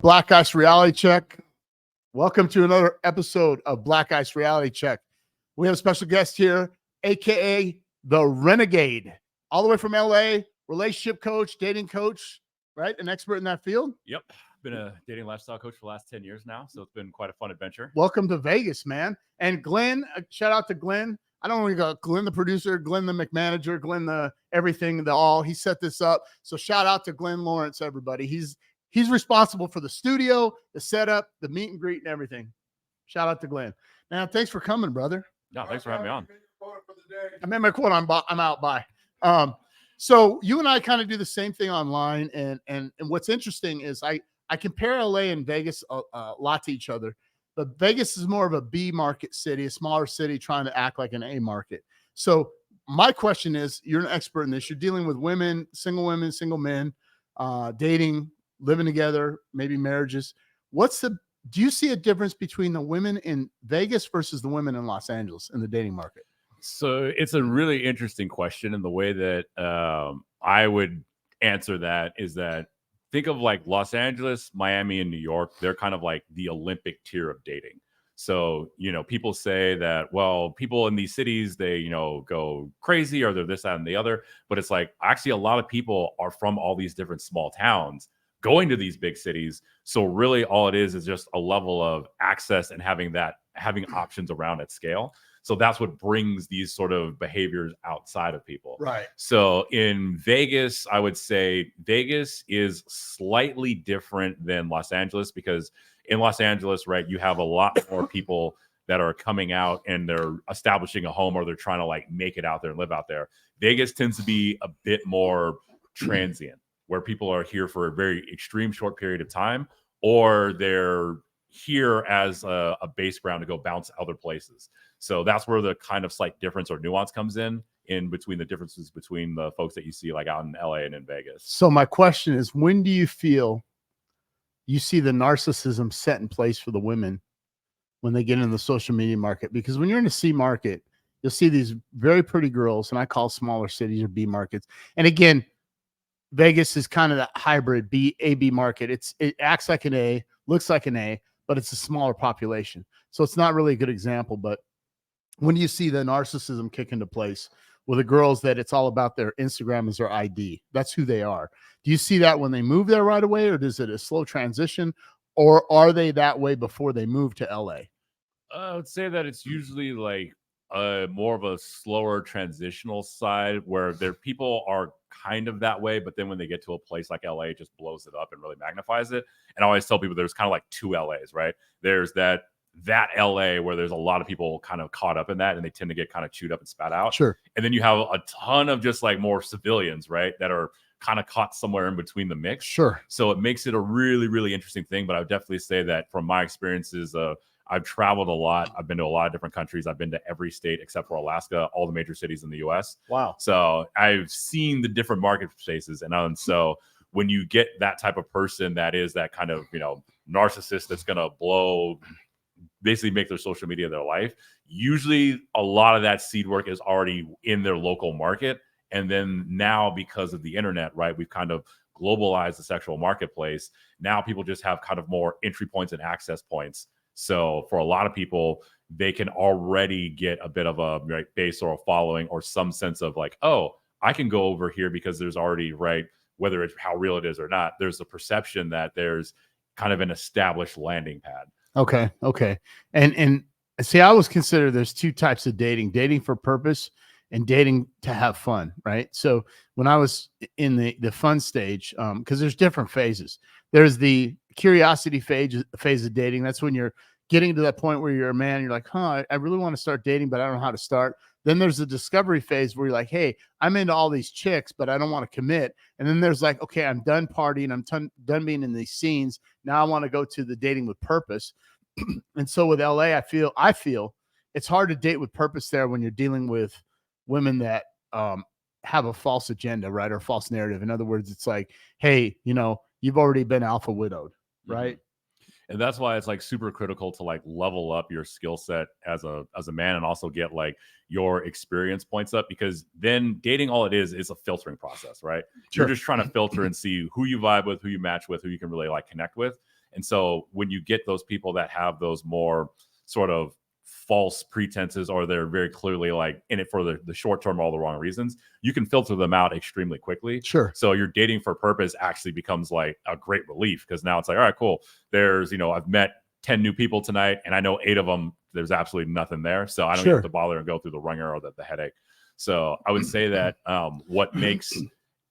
Black Ice Reality Check. Welcome to another episode of Black Ice Reality Check. We have a special guest here, aka the Renegade, all the way from LA, relationship coach, dating coach, right? An expert in that field. Yep. Been a dating lifestyle coach for the last 10 years now, so it's been quite a fun adventure. Welcome to Vegas, man. And Glenn, shout out to Glenn. I don't want to go Glenn the producer, Glenn the McManager, Glenn the everything, the all. He set this up. So shout out to Glenn Lawrence, everybody. He's responsible for the studio, the setup, the meet and greet, and everything. Shout out to Glenn. Now, thanks for coming, brother. No, thanks for having me on. I made my quote. I'm out by. So you and I kind of do the same thing online, and what's interesting is I compare LA and Vegas a lot to each other, but Vegas is more of a B market city, a smaller city trying to act like an A market. So my question is, you're an expert in this. You're dealing with women, single men, dating, living together, maybe marriages. Do you see a difference between the women in Vegas versus the women in Los Angeles in the dating market? So it's a really interesting question. And the way that I would answer that is that think of like Los Angeles, Miami, and New York. They're kind of like the Olympic tier of dating. So, people say that, well, people in these cities, they, go crazy or they're this, that, and the other. But it's like, actually, a lot of people are from all these different small towns going to these big cities. So really all it is just a level of access and having options around at scale. So that's what brings these sort of behaviors outside of people. Right. So in Vegas, I would say Vegas is slightly different than Los Angeles, because in Los Angeles, right, you have a lot more people that are coming out and they're establishing a home, or they're trying to like make it out there and live out there. Vegas tends to be a bit more transient, where people are here for a very extreme short period of time, or they're here as a base ground to go bounce other places. So that's where the kind of slight difference or nuance comes in between the differences between the folks that you see like out in LA and in Vegas. So my question is, when do you feel you see the narcissism set in place for the women when they get into the social media market? Because when you're in the C market, you'll see these very pretty girls, and I call smaller cities or B markets. And again, Vegas is kind of that hybrid A-B market. It acts like an A, looks like an A, but it's a smaller population. So it's not really a good example. But when you see the narcissism kick into place with the girls, that it's all about their Instagram as their ID. That's who they are. Do you see that when they move there right away, or is it a slow transition, or are they that way before they move to LA? I would say that it's usually like more of a slower transitional side, where their people are kind of that way, but then when they get to a place like LA, it just blows it up and really magnifies it. And I always tell people there's kind of like two LAs, right? There's that LA where there's a lot of people kind of caught up in that, and they tend to get kind of chewed up and spat out. Sure. And then you have a ton of just like more civilians, right, that are kind of caught somewhere in between the mix. Sure. So it makes it a really, really interesting thing. But I would definitely say that from my experiences, I've traveled a lot. I've been to a lot of different countries. I've been to every state except for Alaska, all the major cities in the U.S. Wow. So I've seen the different market spaces. And so when you get that type of person that is that kind of, narcissist that's going to basically make their social media their life, usually a lot of that seed work is already in their local market. And then now, because of the internet, right, we've kind of globalized the sexual marketplace. Now people just have kind of more entry points and access points. So for a lot of people, they can already get a bit of a base or a following or some sense of like, oh, I can go over here because there's already, right, whether it's how real it is or not, there's a perception that there's kind of an established landing pad. Okay. And see, I always consider there's two types of dating for purpose and dating to have fun, right? So when I was in the fun stage, because there's different phases. There's the curiosity phase of dating. That's when you're getting to that point where you're a man, you're like, I really want to start dating, but I don't know how to start. Then there's the discovery phase where you're like, hey, I'm into all these chicks, but I don't want to commit. And then there's like, okay, I'm done partying. I'm done being in these scenes. Now I want to go to the dating with purpose. And so with LA, I feel it's hard to date with purpose there when you're dealing with women that have a false agenda, right? Or false narrative. In other words, it's like, hey, you've already been alpha widowed, right? Mm-hmm. And that's why it's like super critical to like level up your skill set as a man, and also get like your experience points up, because then dating, all it is a filtering process, right? Sure. You're just trying to filter and see who you vibe with, who you match with, who you can really like connect with. And so when you get those people that have those more sort of false pretenses, or they're very clearly like in it for the short term, all the wrong reasons, you can filter them out extremely quickly. Sure. So your dating for purpose actually becomes like a great relief, because now it's like, all right, cool. There's, I've met 10 new people tonight, and I know 8 of them, there's absolutely nothing there. So I don't Sure. have to bother and go through the ringer or the headache. So I would say that what makes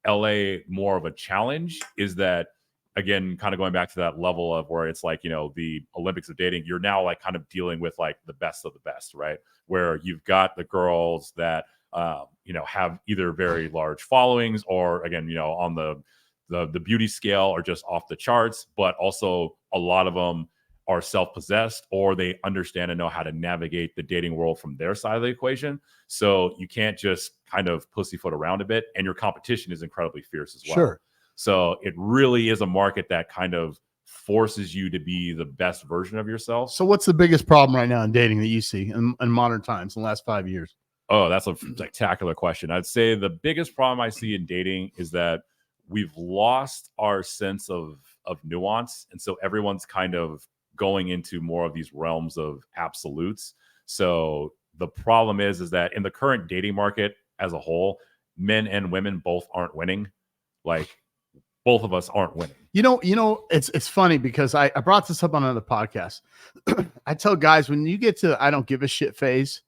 LA more of a challenge is that, again, kind of going back to that level of where it's like, the Olympics of dating, you're now like kind of dealing with like the best of the best, right? Where you've got the girls that, have either very large followings, or again, on the beauty scale are just off the charts, but also a lot of them are self-possessed, or they understand and know how to navigate the dating world from their side of the equation. So you can't just kind of pussyfoot around a bit, and your competition is incredibly fierce as well. Sure. So it really is a market that kind of forces you to be the best version of yourself. So what's the biggest problem right now in dating that you see in modern times in the last 5 years? Oh, that's a spectacular question. I'd say the biggest problem I see in dating is that we've lost our sense of nuance. And so everyone's kind of going into more of these realms of absolutes. So the problem is that in the current dating market as a whole, men and women both aren't winning. Like, both of us aren't winning. It's funny because I brought this up on another podcast. I tell guys, when you get to I don't give a shit phase,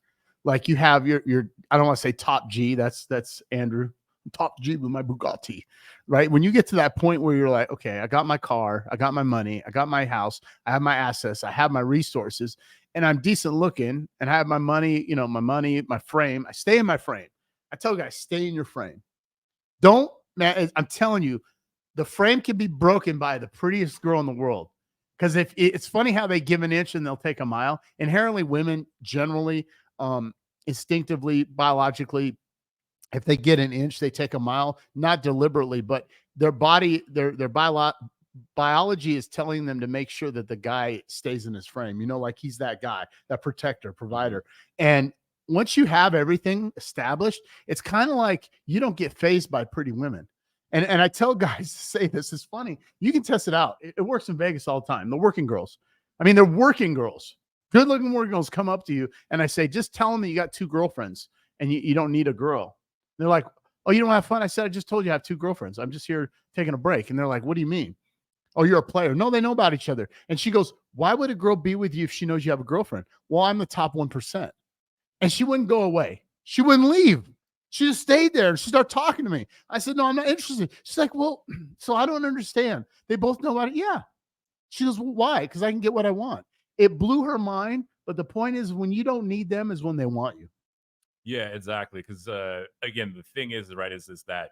like you have your I don't want to say top G, that's Andrew, top G with my Bugatti, right? When you get to that point where you're like, okay, I got my car, I got my money, I got my house, I have my assets, I have my resources, and I'm decent looking, and I have my money, my frame, I stay in my frame. I tell guys, stay in your frame. Don't, man, I'm telling you, the frame can be broken by the prettiest girl in the world. Because if it's funny how they give an inch and they'll take a mile. Inherently, women generally, instinctively, biologically, if they get an inch, they take a mile, not deliberately, but their body, their biology is telling them to make sure that the guy stays in his frame, like he's that guy, that protector, provider. And once you have everything established, it's kind of like you don't get fazed by pretty women. And I tell guys to say this is funny. You can test it out. It works in Vegas all the time. The working girls. I mean, they're working girls. Good looking working girls come up to you. And I say, just tell them that you got 2 girlfriends and you don't need a girl. They're like, oh, you don't have fun? I said, I just told you I have 2 girlfriends. I'm just here taking a break. And they're like, what do you mean? Oh, you're a player. No, they know about each other. And she goes, why would a girl be with you if she knows you have a girlfriend? Well, I'm the top 1%. And she wouldn't go away. She wouldn't leave. She just stayed there and she started talking to me. I said, no, I'm not interested. She's like, well, so I don't understand. They both know about it. Yeah. She goes, well, why? Because I can get what I want. It blew her mind. But the point is, when you don't need them is when they want you. Yeah, exactly. Because again, the thing is, right, is that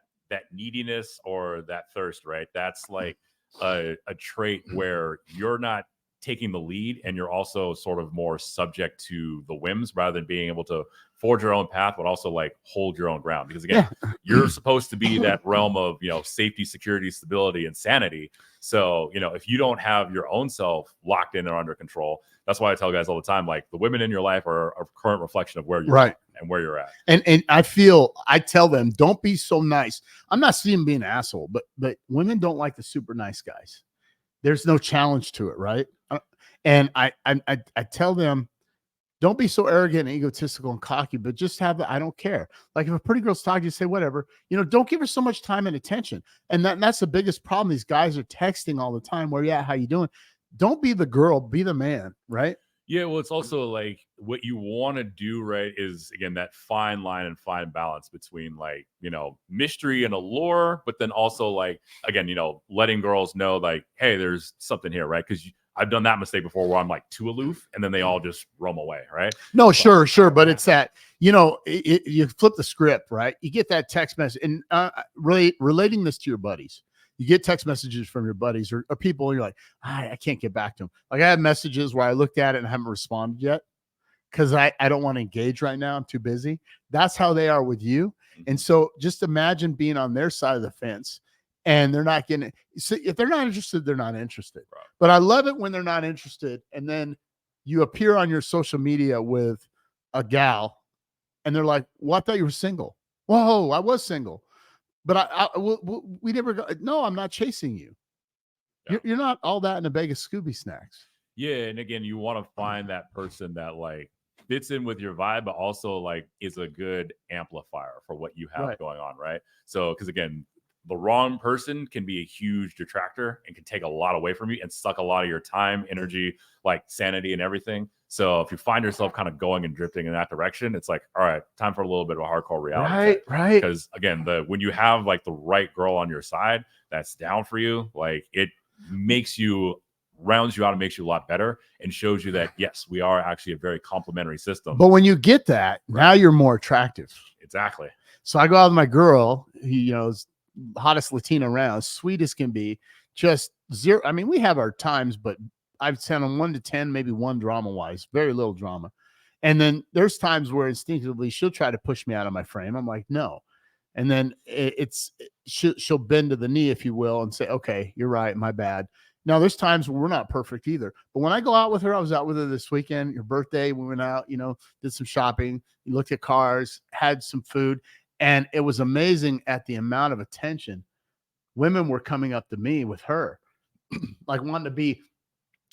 neediness or that thirst, right? That's like a trait where you're not taking the lead, and you're also sort of more subject to the whims rather than being able to forge your own path, but also like hold your own ground. Because again, you're supposed to be that realm of, safety, security, stability, and sanity. So, if you don't have your own self locked in or under control, that's why I tell guys all the time, like, the women in your life are a current reflection of where you're at and where you're at. And I tell them, don't be so nice. I'm not seeing being an asshole, but women don't like the super nice guys. There's no challenge to it, right? And I tell them, don't be so arrogant and egotistical and cocky, but just have the I don't care. Like, if a pretty girl's talking to you, say whatever. Don't give her so much time and attention. And that's the biggest problem. These guys are texting all the time. Where you at? How you doing? Don't be the girl, be the man, right? Yeah, well, it's also like what you want to do, right, is again that fine line and fine balance between like, mystery and allure, but then also like, again, letting girls know like, hey, there's something here, right? Because I've done that mistake before where I'm like too aloof and then they all just roam away, right? No, sure. But it's that, you flip the script, right? You get that text message and relating this to your buddies. You get text messages from your buddies or people, and you're like, I can't get back to them. Like, I have messages where I looked at it and haven't responded yet because I don't want to engage right now. I'm too busy. That's how they are with you. And so just imagine being on their side of the fence and they're not getting it. So if they're not interested, they're not interested. Right. But I love it when they're not interested. And then you appear on your social media with a gal and they're like, well, I thought you were single. Whoa, I was single. But we never go, no, I'm not chasing you. You're not all that in a bag of Scooby snacks. Yeah, and again, you want to find that person that like fits in with your vibe, but also like is a good amplifier for what you have going on, right? So, because again, the wrong person can be a huge detractor and can take a lot away from you and suck a lot of your time, energy, like sanity and everything. So if you find yourself kind of going and drifting in that direction, it's like, all right, time for a little bit of a hardcore reality check. Right. Because again, when you have like the right girl on your side that's down for you, like it makes you rounds you out and makes you a lot better and shows you that yes, we are actually a very complementary system. But when you get that, now you're more attractive. Exactly. So I go out with my girl, who, you know, is hottest Latina around, sweet as can be, just zero. I mean, we have our times, but I've sent them 1 to 10, maybe 1 drama wise, very little drama. And then there's times where instinctively she'll try to push me out of my frame. I'm like, no. And then she'll bend to the knee, if you will, and say, okay, you're right, my bad. Now, there's times where we're not perfect either. But when I go out with her, I was out with her this weekend, your birthday, we went out, you know, did some shopping, looked at cars, had some food. And it was amazing at the amount of attention women were coming up to me with her, like wanting to be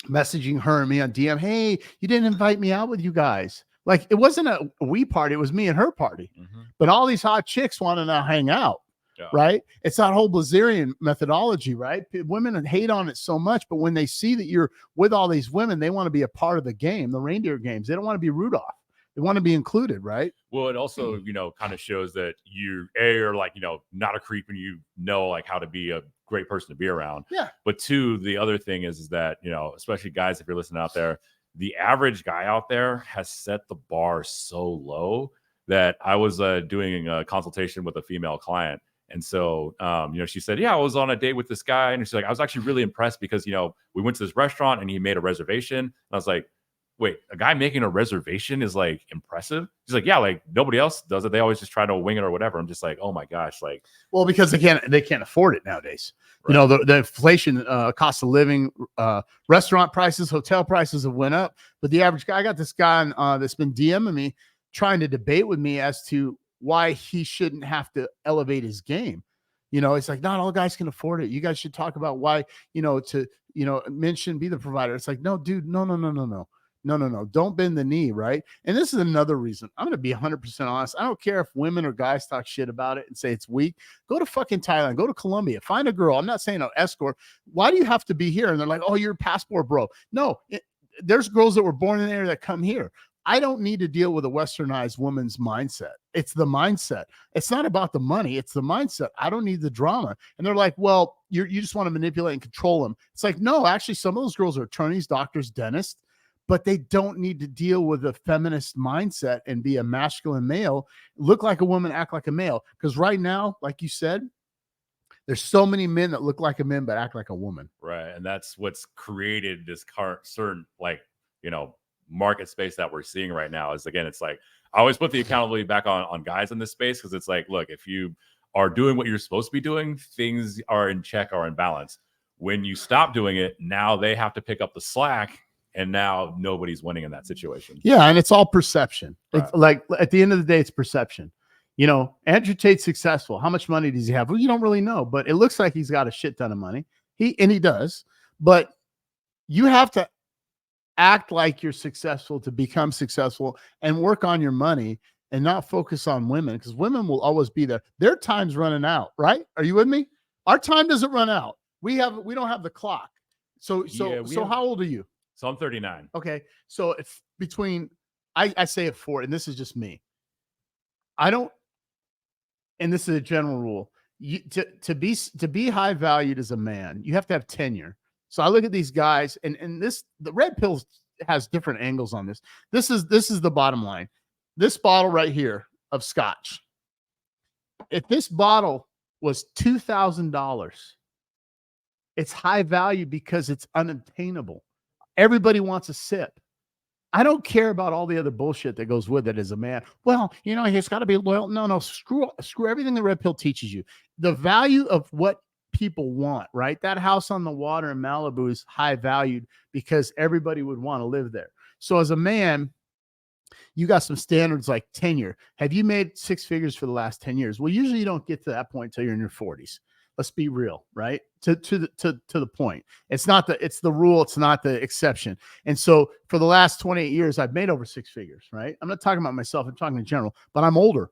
messaging her and me on DM. Hey, you didn't invite me out with you guys. Like it wasn't a we party, it was me and her party. But all these hot chicks want to now hang out. Yeah. Right. It's that whole Blazerian methodology, right? Women hate on it so much, but when they see that you're with all these women, they want to be a part of the game, the reindeer games. They don't want to be Rudolph. They want to be included, right? Well, it also, you know, kind of shows that you are like, you know, not a creep and you know, like how to be a great person to be around. Yeah. But two, the other thing is that, you know, especially guys, if you're listening out there, the average guy out there has set the bar so low that I was doing a consultation with a female client. And so, you know, she said, yeah, I was on a date with this guy. And she's like, I was actually really impressed because, you know, we went to this restaurant and he made a reservation. And I was like, wait, a guy making a reservation is like impressive? He's like, yeah, like nobody else does it. They always just try to wing it or whatever. I'm just like, oh my gosh. Like, well, because they can't afford it nowadays. Right. You know, the inflation, cost of living, restaurant prices, hotel prices have went up. But the average guy, I got this guy that's been DMing me, trying to debate with me as to why he shouldn't have to elevate his game. You know, it's like, not all guys can afford it. You guys should talk about why, you know, men shouldn't be the provider. It's like, no, dude, no. Don't bend the knee, right? And this is another reason. I'm going to be 100% honest. I don't care if women or guys talk shit about it and say it's weak. Go to fucking Thailand. Go to Colombia. Find a girl. I'm not saying an escort. Why do you have to be here? And they're like, oh, you're a passport bro. No, there's girls that were born in there that come here. I don't need to deal with a westernized woman's mindset. It's the mindset. It's not about the money. It's the mindset. I don't need the drama. And they're like, well, you just want to manipulate and control them. It's like, no, actually, some of those girls are attorneys, doctors, dentists, but they don't need to deal with a feminist mindset and be a masculine male, look like a woman, act like a male. Because right now, like you said, there's so many men that look like a man but act like a woman. Right. And that's what's created this certain, like, you know, market space that we're seeing right now. Is again, it's like I always put the accountability back on guys in this space, because it's like, look, if you are doing what you're supposed to be doing, things are in check, are in balance. When you stop doing it, now they have to pick up the slack. And now nobody's winning in that situation. Yeah, and it's all perception. Right. It's like at the end of the day, it's perception. You know, Andrew Tate's successful. How much money does he have? Well, you don't really know, but it looks like he's got a shit ton of money. He does. But you have to act like you're successful to become successful and work on your money and not focus on women, because women will always be there. Their time's running out, right? Are you with me? Our time doesn't run out. We don't have the clock. So how old are you? So I'm 39. Okay. So if between, I say it 4, and this is just me. I don't, and this is a general rule. To be high valued as a man, you have to have tenure. So I look at these guys, and the red pill has different angles on this. This is the bottom line. This bottle right here of scotch, if this bottle was $2,000, it's high value because it's unobtainable. Everybody wants a sip. I don't care about all the other bullshit that goes with it as a man. Well, you know, he's got to be loyal. No, screw everything the red pill teaches you. The value of what people want, right? That house on the water in Malibu is high valued because everybody would want to live there. So as a man, you got some standards like tenure. Have you made 6 figures for the last 10 years? Well, usually you don't get to that point until you're in your 40s. Let's be real, right? To the point. It's the rule. It's not the exception. And so for the last 28 years, I've made over 6 figures, right? I'm not talking about myself. I'm talking in general, but I'm older.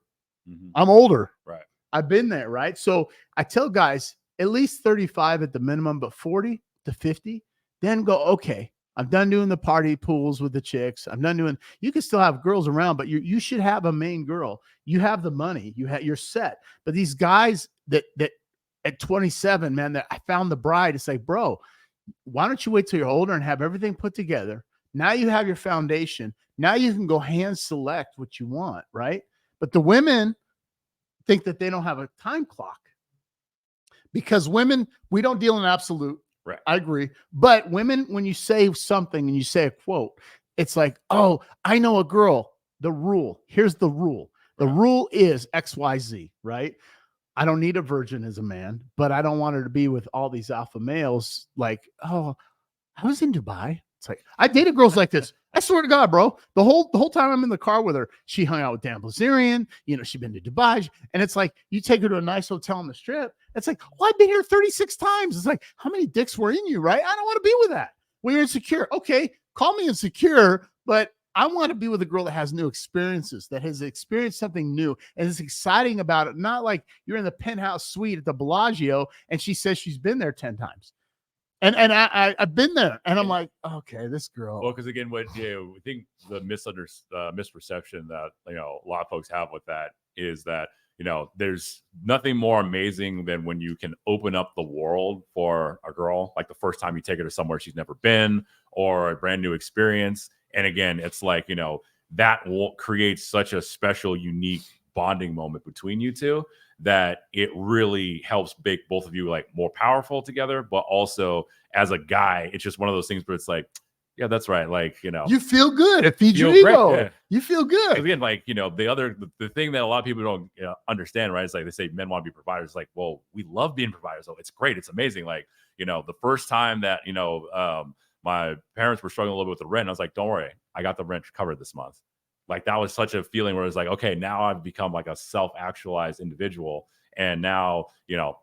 I'm older. Right. I've been there, right? So I tell guys at least 35 at the minimum, but 40 to 50, then go, okay, I'm done doing the party pools with the chicks. I'm done doing, you can still have girls around, but you should have a main girl. You have the money, you're set. But these guys that at 27, man, that I found the bride, it's like, bro, why don't you wait till you're older and have everything put together? Now you have your foundation. Now you can go hand select what you want, right? But the women think that they don't have a time clock, because women, we don't deal in absolute. Right. I agree. But women, when you say something and you say a quote, it's like, oh, I know a girl. The rule. Here's the rule. The rule is XYZ, right? I don't need a virgin as a man, but I don't want her to be with all these alpha males. Like, oh, I was in Dubai. It's like, I dated girls like this. I swear to God, bro. The whole time I'm in the car with her, she hung out with Dan Blazerian. You know, she'd been to Dubai. And it's like, you take her to a nice hotel on the strip. It's like, oh, I've been here 36 times. It's like, how many dicks were in you, right? I don't want to be with that. Well, you're insecure. Okay, call me insecure, but I want to be with a girl that has new experiences, that has experienced something new and is exciting about it. Not like you're in the penthouse suite at the Bellagio and she says she's been there 10 times. And I've been there, and I'm like, okay, this girl. Well, because again, what I think the misperception that a lot of folks have with that is that there's nothing more amazing than when you can open up the world for a girl, like the first time you take her to somewhere she's never been or a brand new experience. And again, it's like that will create such a special, unique bonding moment between you two, that it really helps make both of you like more powerful together. But also as a guy, it's just one of those things where it's like, yeah, that's right. Like, you feel good. It feeds your ego. Yeah. You feel good. Again, like, the thing that a lot of people don't understand, right? Is like, they say men want to be providers. Like, well, we love being providers. So it's great. It's amazing. Like, the first time that, my parents were struggling a little bit with the rent, I was like, don't worry, I got the rent covered this month. Like, that was such a feeling where it's like, okay, now I've become like a self-actualized individual. And now,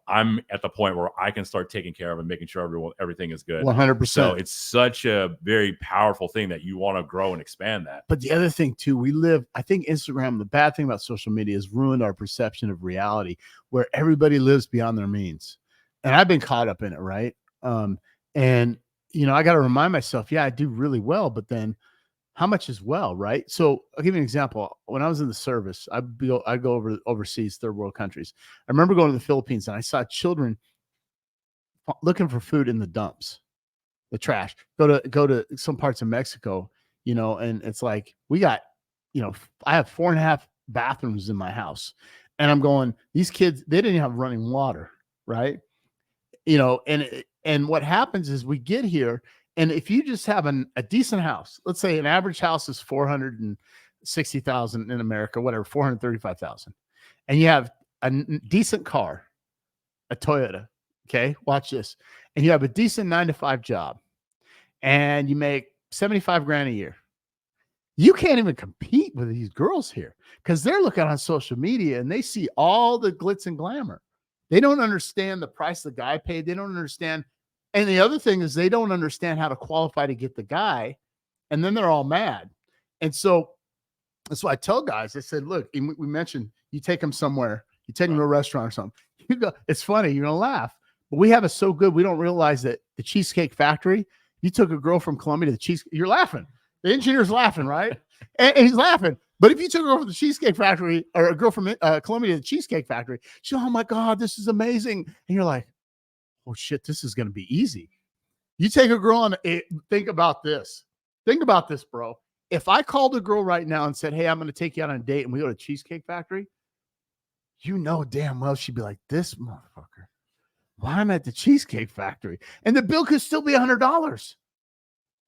I'm at the point where I can start taking care of and making sure everything is good. 100%. So it's such a very powerful thing that you want to grow and expand that. But the other thing too, I think Instagram, the bad thing about social media has ruined our perception of reality, where everybody lives beyond their means. And I've been caught up in it. Right. And I got to remind myself, yeah, I do really well, but then how much is well, right? So I'll give you an example. When I was in the service, I'd go overseas, third world countries. I remember going to the Philippines and I saw children looking for food in the dumps, the trash. Go to some parts of Mexico, and it's like, we got, I have 4.5 bathrooms in my house, and I'm going, these kids, they didn't have running water, right? And what happens is we get here, and if you just have a decent house, let's say an average house is $460,000 in America, whatever, $435,000, and you have a decent car, a Toyota. Okay, watch this, and you have a decent 9-to-5 job, and you make 75 grand a year. You can't even compete with these girls here, because they're looking on social media and they see all the glitz and glamour. They don't understand the price the guy paid. They don't understand. And the other thing is, they don't understand how to qualify to get the guy. And then they're all mad. And so that's why I tell guys, I said, look, we mentioned you take them somewhere, you take them to a restaurant or something. You go, it's funny, you're going to laugh. But we have it so good, we don't realize that the Cheesecake Factory, you took a girl from Colombia to the Cheesecake, you're laughing. The engineer's laughing, right? and he's laughing. But if you took a girl from the Cheesecake Factory, or a girl from Colombia to the Cheesecake Factory, she's, oh my God, this is amazing. And you're like, oh shit, this is going to be easy. You take a girl on, think about this. Think about this, bro. If I called a girl right now and said, hey, I'm going to take you out on a date and we go to Cheesecake Factory, damn well she'd be like, this motherfucker, why am I at the Cheesecake Factory? And the bill could still be $100.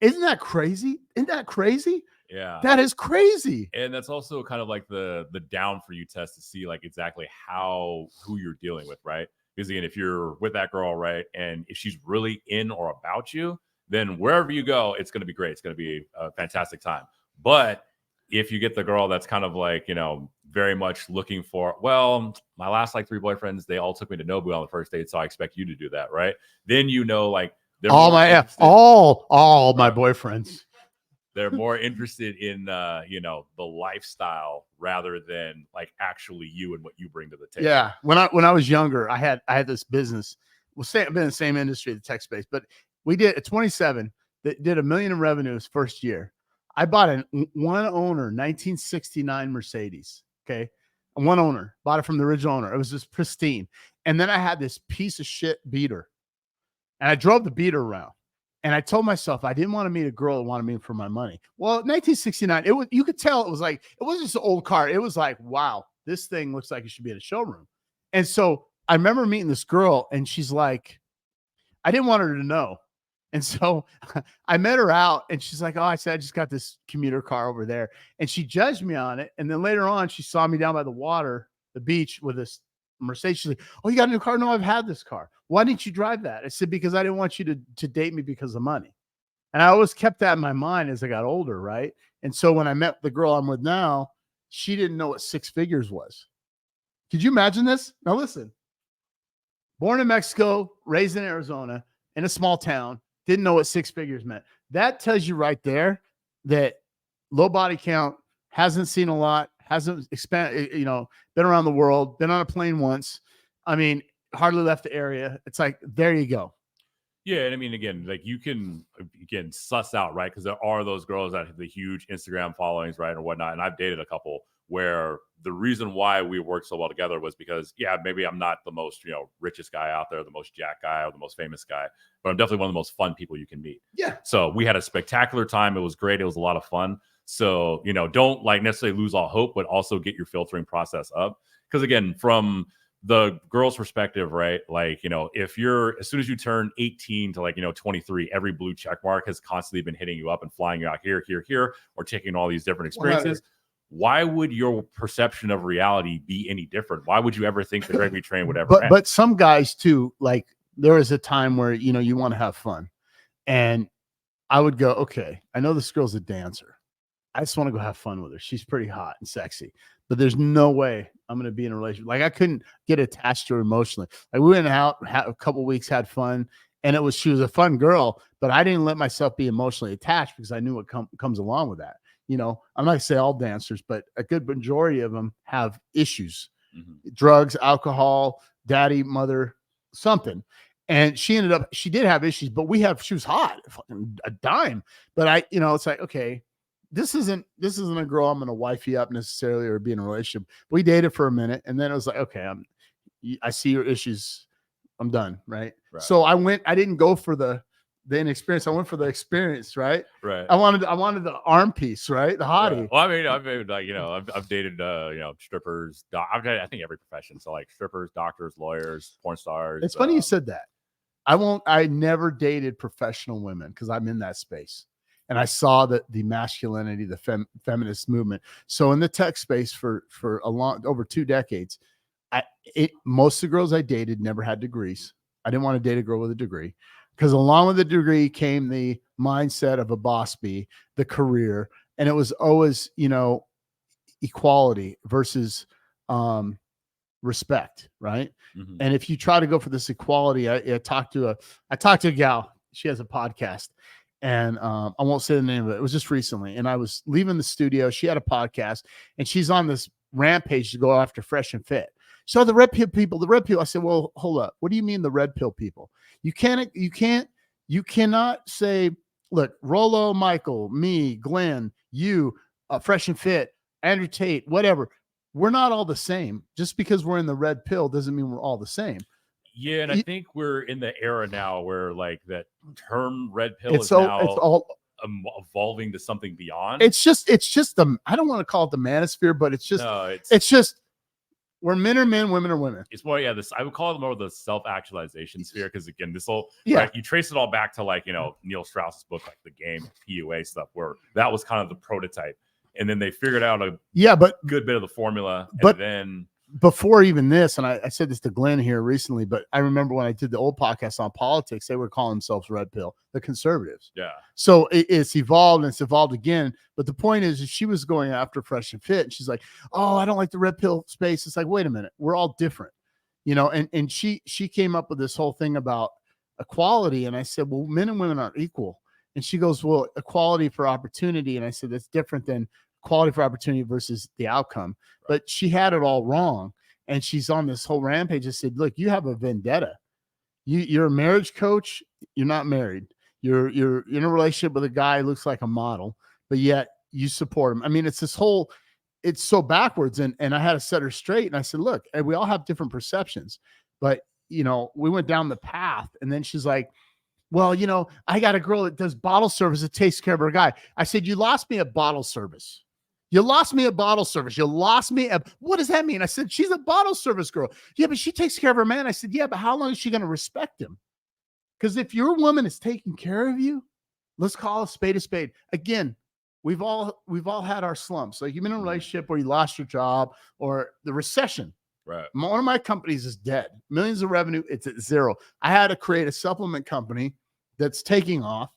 Isn't that crazy? Isn't that crazy? Yeah, that is crazy. And that's also kind of like the down for you test to see like exactly who you're dealing with, right? Because again, if you're with that girl, right, and if she's really in or about you, then wherever you go, it's going to be great. It's going to be a fantastic time. But if you get the girl that's kind of like, very much looking for, well, my last like 3 boyfriends, they all took me to Nobu on the first date, so I expect you to do that, right? Then like they're all more my interested, all my boyfriends. they're more interested in the lifestyle rather than like actually you and what you bring to the table. Yeah. When I was younger, I had this business. I've been in the same industry, the tech space, but we did at 27 that did $1 million in revenues first year. I bought a one owner 1969 Mercedes. Okay. One owner bought it from the original owner. It was just pristine. And then I had this piece of shit beater, and I drove the beater around. And I told myself I didn't want to meet a girl that wanted me for my money. Well, 1969, you could tell it was like, it wasn't just an old car. It was like, wow, this thing looks like it should be in a showroom. And so I remember meeting this girl, and she's like, I didn't want her to know. And so I met her out, and she's like, oh, I said, I just got this commuter car over there. And she judged me on it. And then later on, she saw me down by the water, the beach, with this Mercedes. She's like, oh, you got a new car? No, I've had this car. Why didn't you drive that? I said, because I didn't want you to date me because of money. And I always kept that in my mind as I got older, right? And so when I met the girl I'm with now, she didn't know what 6 figures was. Could you imagine this? Now listen, born in Mexico, raised in Arizona, in a small town, didn't know what 6 figures meant. That tells you right there that low body count, hasn't seen a lot, hasn't expanded, been around the world, been on a plane once. I mean, hardly left the area. It's like, there you go. Yeah, and I mean, again, like you can suss out, right? Because there are those girls that have the huge Instagram followings, right, or whatnot. And I've dated a couple where the reason why we worked so well together was because, yeah, maybe I'm not the most, richest guy out there, the most jack guy, or the most famous guy, but I'm definitely one of the most fun people you can meet. Yeah. So we had a spectacular time. It was great. It was a lot of fun. So, don't like necessarily lose all hope, but also get your filtering process up. Because again, from the girl's perspective, right? Like, if you're, as soon as you turn 18 to 23, every blue check mark has constantly been hitting you up and flying you out here, or taking all these different experiences. 100. Why would your perception of reality be any different? Why would you ever think the Gravy Train would ever end? But some guys too, like there was a time where, you want to have fun, and I would go, okay, I know this girl's a dancer. I just want to go have fun with her. She's pretty hot and sexy, but there's no way I'm going to be in a relationship. Like I couldn't get attached to her emotionally. Like we went out, had a couple of weeks, had fun, and she was a fun girl, but I didn't let myself be emotionally attached because I knew what comes along with that. I'm not going to say all dancers, but a good majority of them have issues, drugs, alcohol, daddy, mother, something. And she did have issues, but she was hot, fucking a dime. But it's like, okay, this isn't a girl I'm going to wife you up necessarily or be in a relationship. We dated for a minute, and then it was like, okay, I see your issues. I'm done. Right. So I didn't go for the inexperience. I went for the experience. Right. I wanted the arm piece, right? The hottie. Right. Well, I mean, I've dated, strippers. I've dated, I think, every profession. So like strippers, doctors, lawyers, porn stars. It's funny you said that. I never dated professional women because I'm in that space. And I saw the masculinity, the feminist movement. So in the tech space for over 2 decades, most of the girls I dated never had degrees. I didn't want to date a girl with a degree because along with the degree came the mindset of a boss bee, the career, and it was always, equality versus respect, right? Mm-hmm. And if you try to go for this equality, I talked to a gal. She has a podcast. And I won't say the name of it. It was just recently. And I was leaving the studio. She had a podcast, and she's on this rampage to go after Fresh and Fit. So the red pill people. I said, well, hold up. What do you mean the red pill people? You cannot say, look, Rollo, Michael, me, Glenn, you, Fresh and Fit, Andrew Tate, whatever. We're not all the same. Just because we're in the red pill doesn't mean we're all the same. Yeah, and I think we're in the era now where like that term red pill is now evolving to something beyond. It's just I don't want to call it the manosphere, but it's just where men are men, women are women. It's more, I would call it more the self-actualization sphere, because again, right, you trace it all back to like, Neil Strauss's book, like The Game, PUA stuff, where that was kind of the prototype. And then they figured out a good bit of the formula. And then before even this, and I said this to Glenn here recently, but I remember when I did the old podcast on politics, they were calling themselves Red Pill, the conservatives. Yeah. So it's evolved and it's evolved again. But the point is she was going after Fresh and Fit, and she's like, oh, I don't like the Red Pill space. It's like, wait a minute, we're all different, and she came up with this whole thing about equality. And I said, well, men and women aren't equal. And she goes, well, equality for opportunity. And I said, that's different than quality for opportunity versus the outcome. Right. But she had it all wrong. And she's on this whole rampage. I said, look, you have a vendetta. You're a marriage coach. You're not married. You're in a relationship with a guy who looks like a model, but yet you support him. I mean, it's so backwards. And I had to set her straight. And I said, look, we all have different perceptions, but we went down the path. And then she's like, well, I got a girl that does bottle service that takes care of her guy. I said, you lost me at bottle service. You lost me at bottle service. You lost me at, what does that mean? I said, she's a bottle service girl. Yeah, but she takes care of her man. I said, yeah, but how long is she going to respect him? Because if your woman is taking care of you, let's call a spade a spade. Again, we've all had our slumps. Like you've been in a relationship where you lost your job or the recession. Right. One of my companies is dead. Millions of revenue. It's at zero. I had to create a supplement company that's taking off,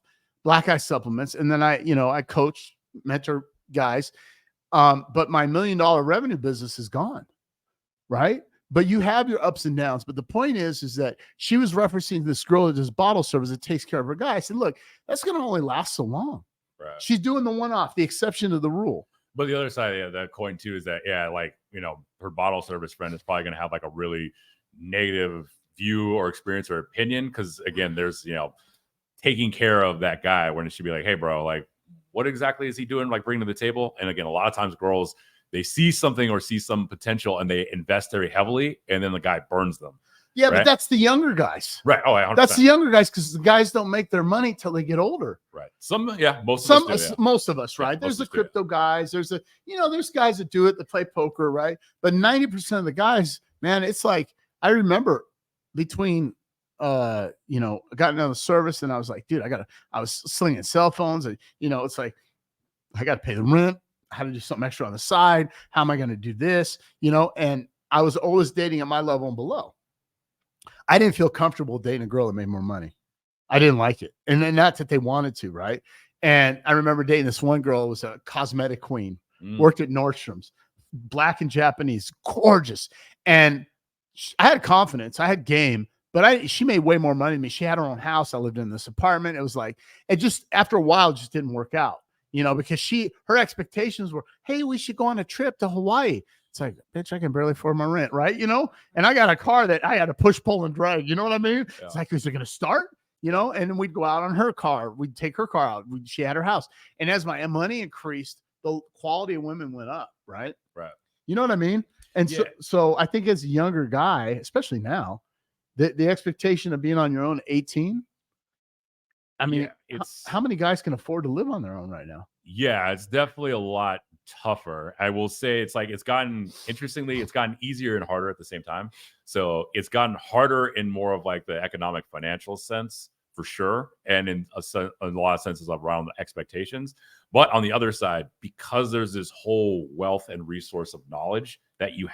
Black Ice Supplements. And then I coach, mentor guys. But my $1 million revenue business is gone. Right. But you have your ups and downs. But the point is that she was referencing this girl that does bottle service that takes care of her guy. I said, look, that's going to only last so long. Right. She's doing the one-off, the exception to the rule. But the other side of that coin too is that, her bottle service friend is probably going to have like a really negative view or experience or opinion. Cause again, there's, taking care of that guy when it should be like, hey bro, like what exactly is he doing? Like bringing to the table. And again, a lot of times girls, they see something or see some potential and they invest very heavily. And then the guy burns them. Yeah, right? But that's the younger guys. Right. Oh, 100%. That's the younger guys because the guys don't make their money till they get older. Right. Most of us do, most of us, right? Yeah, there's the crypto guys. There's there's guys that do it, that play poker, right? But 90% of the guys, man, it's like I remember between I got another service and I was like, dude, I was slinging cell phones and it's like I got to pay the rent. I had to do something extra on the side. How am I going to do this? And I was always dating at my level and below. I didn't feel comfortable dating a girl that made more money. I didn't like it. And then not that they wanted to, right? And I remember dating this one girl who was a cosmetic queen, worked at Nordstrom's, Black and Japanese, gorgeous. And I had confidence. I had game, but she made way more money than me. She had her own house. I lived in this apartment. It was like, it just, after a while, it just didn't work out, because her expectations were, hey, we should go on a trip to Hawaii. It's like, bitch, I can barely afford my rent, right? And I got a car that I had to push, pull, and drag. You know what I mean? Yeah. It's like, is it going to start? And then we'd go out on her car. We'd take her car out. She had her house. And as my money increased, the quality of women went up, right? Right. You know what I mean? And so I think as a younger guy, especially now, the expectation of being on your own 18, I mean, how many guys can afford to live on their own right now? Yeah, it's definitely a lot tougher. I will say it's gotten easier and harder at the same time. So it's gotten harder in more of like the economic financial sense for sure. And in a lot of senses around the expectations. But on the other side, because there's this whole wealth and resource of knowledge that you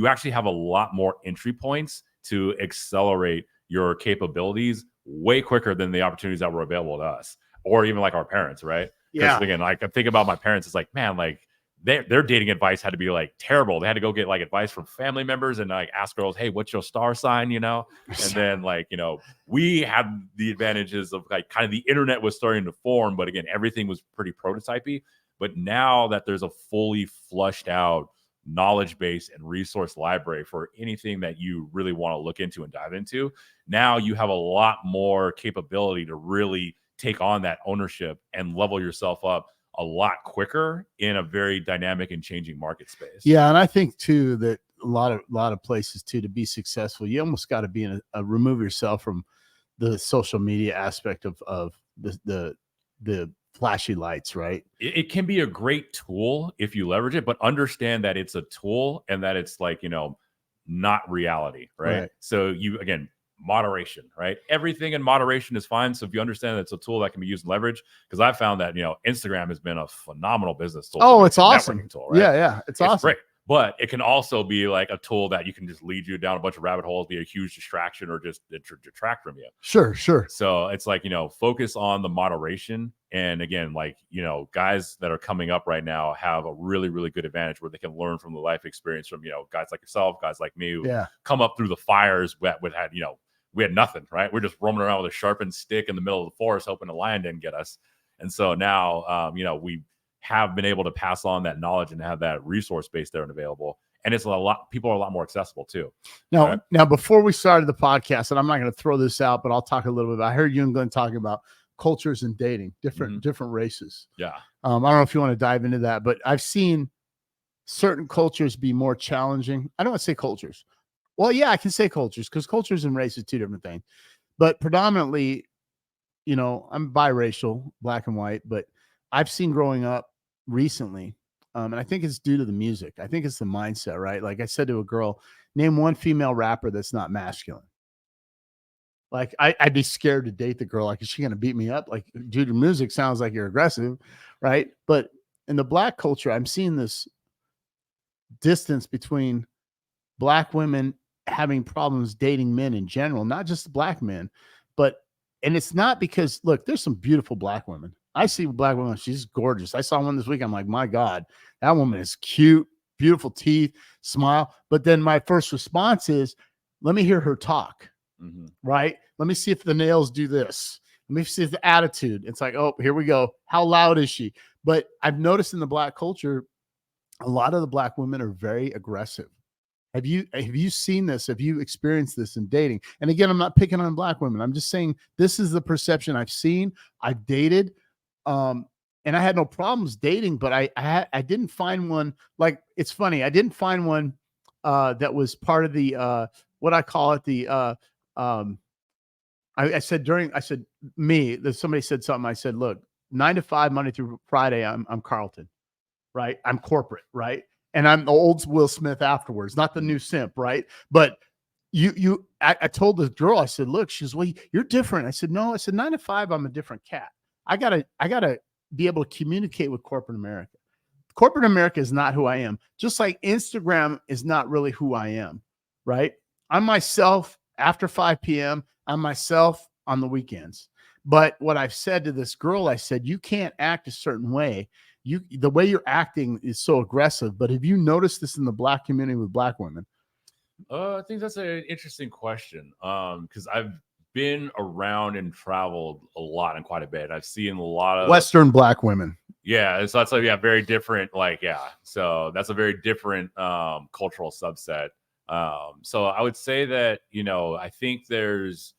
actually have a lot more entry points to accelerate your capabilities way quicker than the opportunities that were available to us or even like our parents, right? Yeah. Again, like I think about my parents, it's like, man, like their dating advice had to be like terrible. They had to go get like advice from family members and like ask girls, hey, what's your star sign? And then like, we had the advantages of like kind of the internet was starting to form, but again, everything was pretty prototypey. But now that there's a fully flushed out knowledge base and resource library for anything that you really want to look into and dive into, now you have a lot more capability to really take on that ownership and level yourself up a lot quicker in a very dynamic and changing market space. Yeah. And I think too, that a lot of places too, to be successful, you almost got to be in remove yourself from the social media aspect of the flashy lights, right? It can be a great tool if you leverage it, but understand that it's a tool and that it's like, not reality. Right. So again, moderation, right? Everything in moderation is fine. So if you understand that it's a tool that can be used and leverage, because I found that, Instagram has been a phenomenal business tool. Oh, it's awesome. Tool, right? Yeah. It's awesome. Great. But it can also be like a tool that you can just lead you down a bunch of rabbit holes, be a huge distraction, or just detract from you. Sure, sure. So it's like, focus on the moderation. And again, like, guys that are coming up right now have a really, really good advantage where they can learn from the life experience from, guys like yourself, guys like me, who come up through the fires we had nothing, right? We're just roaming around with a sharpened stick in the middle of the forest, hoping a lion didn't get us. And so now, we have been able to pass on that knowledge and have that resource base there and available. And it's people are a lot more accessible too. Now, right? Now before we started the podcast, and I'm not going to throw this out, but I'll talk a little bit about, I heard you and Glenn talking about cultures and dating, different races. Yeah. I don't know if you want to dive into that, but I've seen certain cultures be more challenging. I don't want to say cultures. Well, yeah, I can say cultures, because cultures and race is two different things. But predominantly, I'm biracial, black and white, but I've seen growing up recently, and I think it's due to the music. I think it's the mindset, right? Like I said to a girl, name one female rapper that's not masculine. Like I'd be scared to date the girl. Like, is she going to beat me up? Like, dude, your music sounds like you're aggressive, right? But in the black culture, I'm seeing this distance between black women having problems dating men in general, not just black men, and it's not because, look, there's some beautiful black women. I see black women. She's gorgeous. I saw one this week. I'm like, my God, that woman is cute, beautiful teeth, smile. But then my first response is, let me hear her talk, right? Let me see if the nails do this. Let me see if the attitude. It's like, oh, here we go. How loud is she? But I've noticed in the black culture, a lot of the black women are very aggressive. Have you seen this? Have you experienced this in dating? And again, I'm not picking on black women. I'm just saying this is the perception I've seen. I've dated, and I had no problems dating, but I didn't find one. Like, it's funny, I didn't find one that was part of the what I call it, the I said somebody said something. I said, look, 9 to 5, Monday through Friday, I'm Carlton, right? I'm corporate, right? And I'm the old Will Smith afterwards, not the new simp, right? But I told the girl, I said, look, she's, well, you're different. I said, no, I said 9 to 5, I'm a different cat. I gotta be able to communicate with corporate America. Corporate America is not who I am. Just like Instagram is not really who I am, right? I'm myself after 5 p.m. I'm myself on the weekends. But what I've said to this girl, I said, you can't act a certain way. The way you're acting is so aggressive. But have you noticed this in the black community with black women? I think that's an interesting question. Because I've been around and traveled a lot and quite a bit. I've seen a lot of Western black women. Yeah, so that's like very different. So that's a very different cultural subset. So I would say that I think there's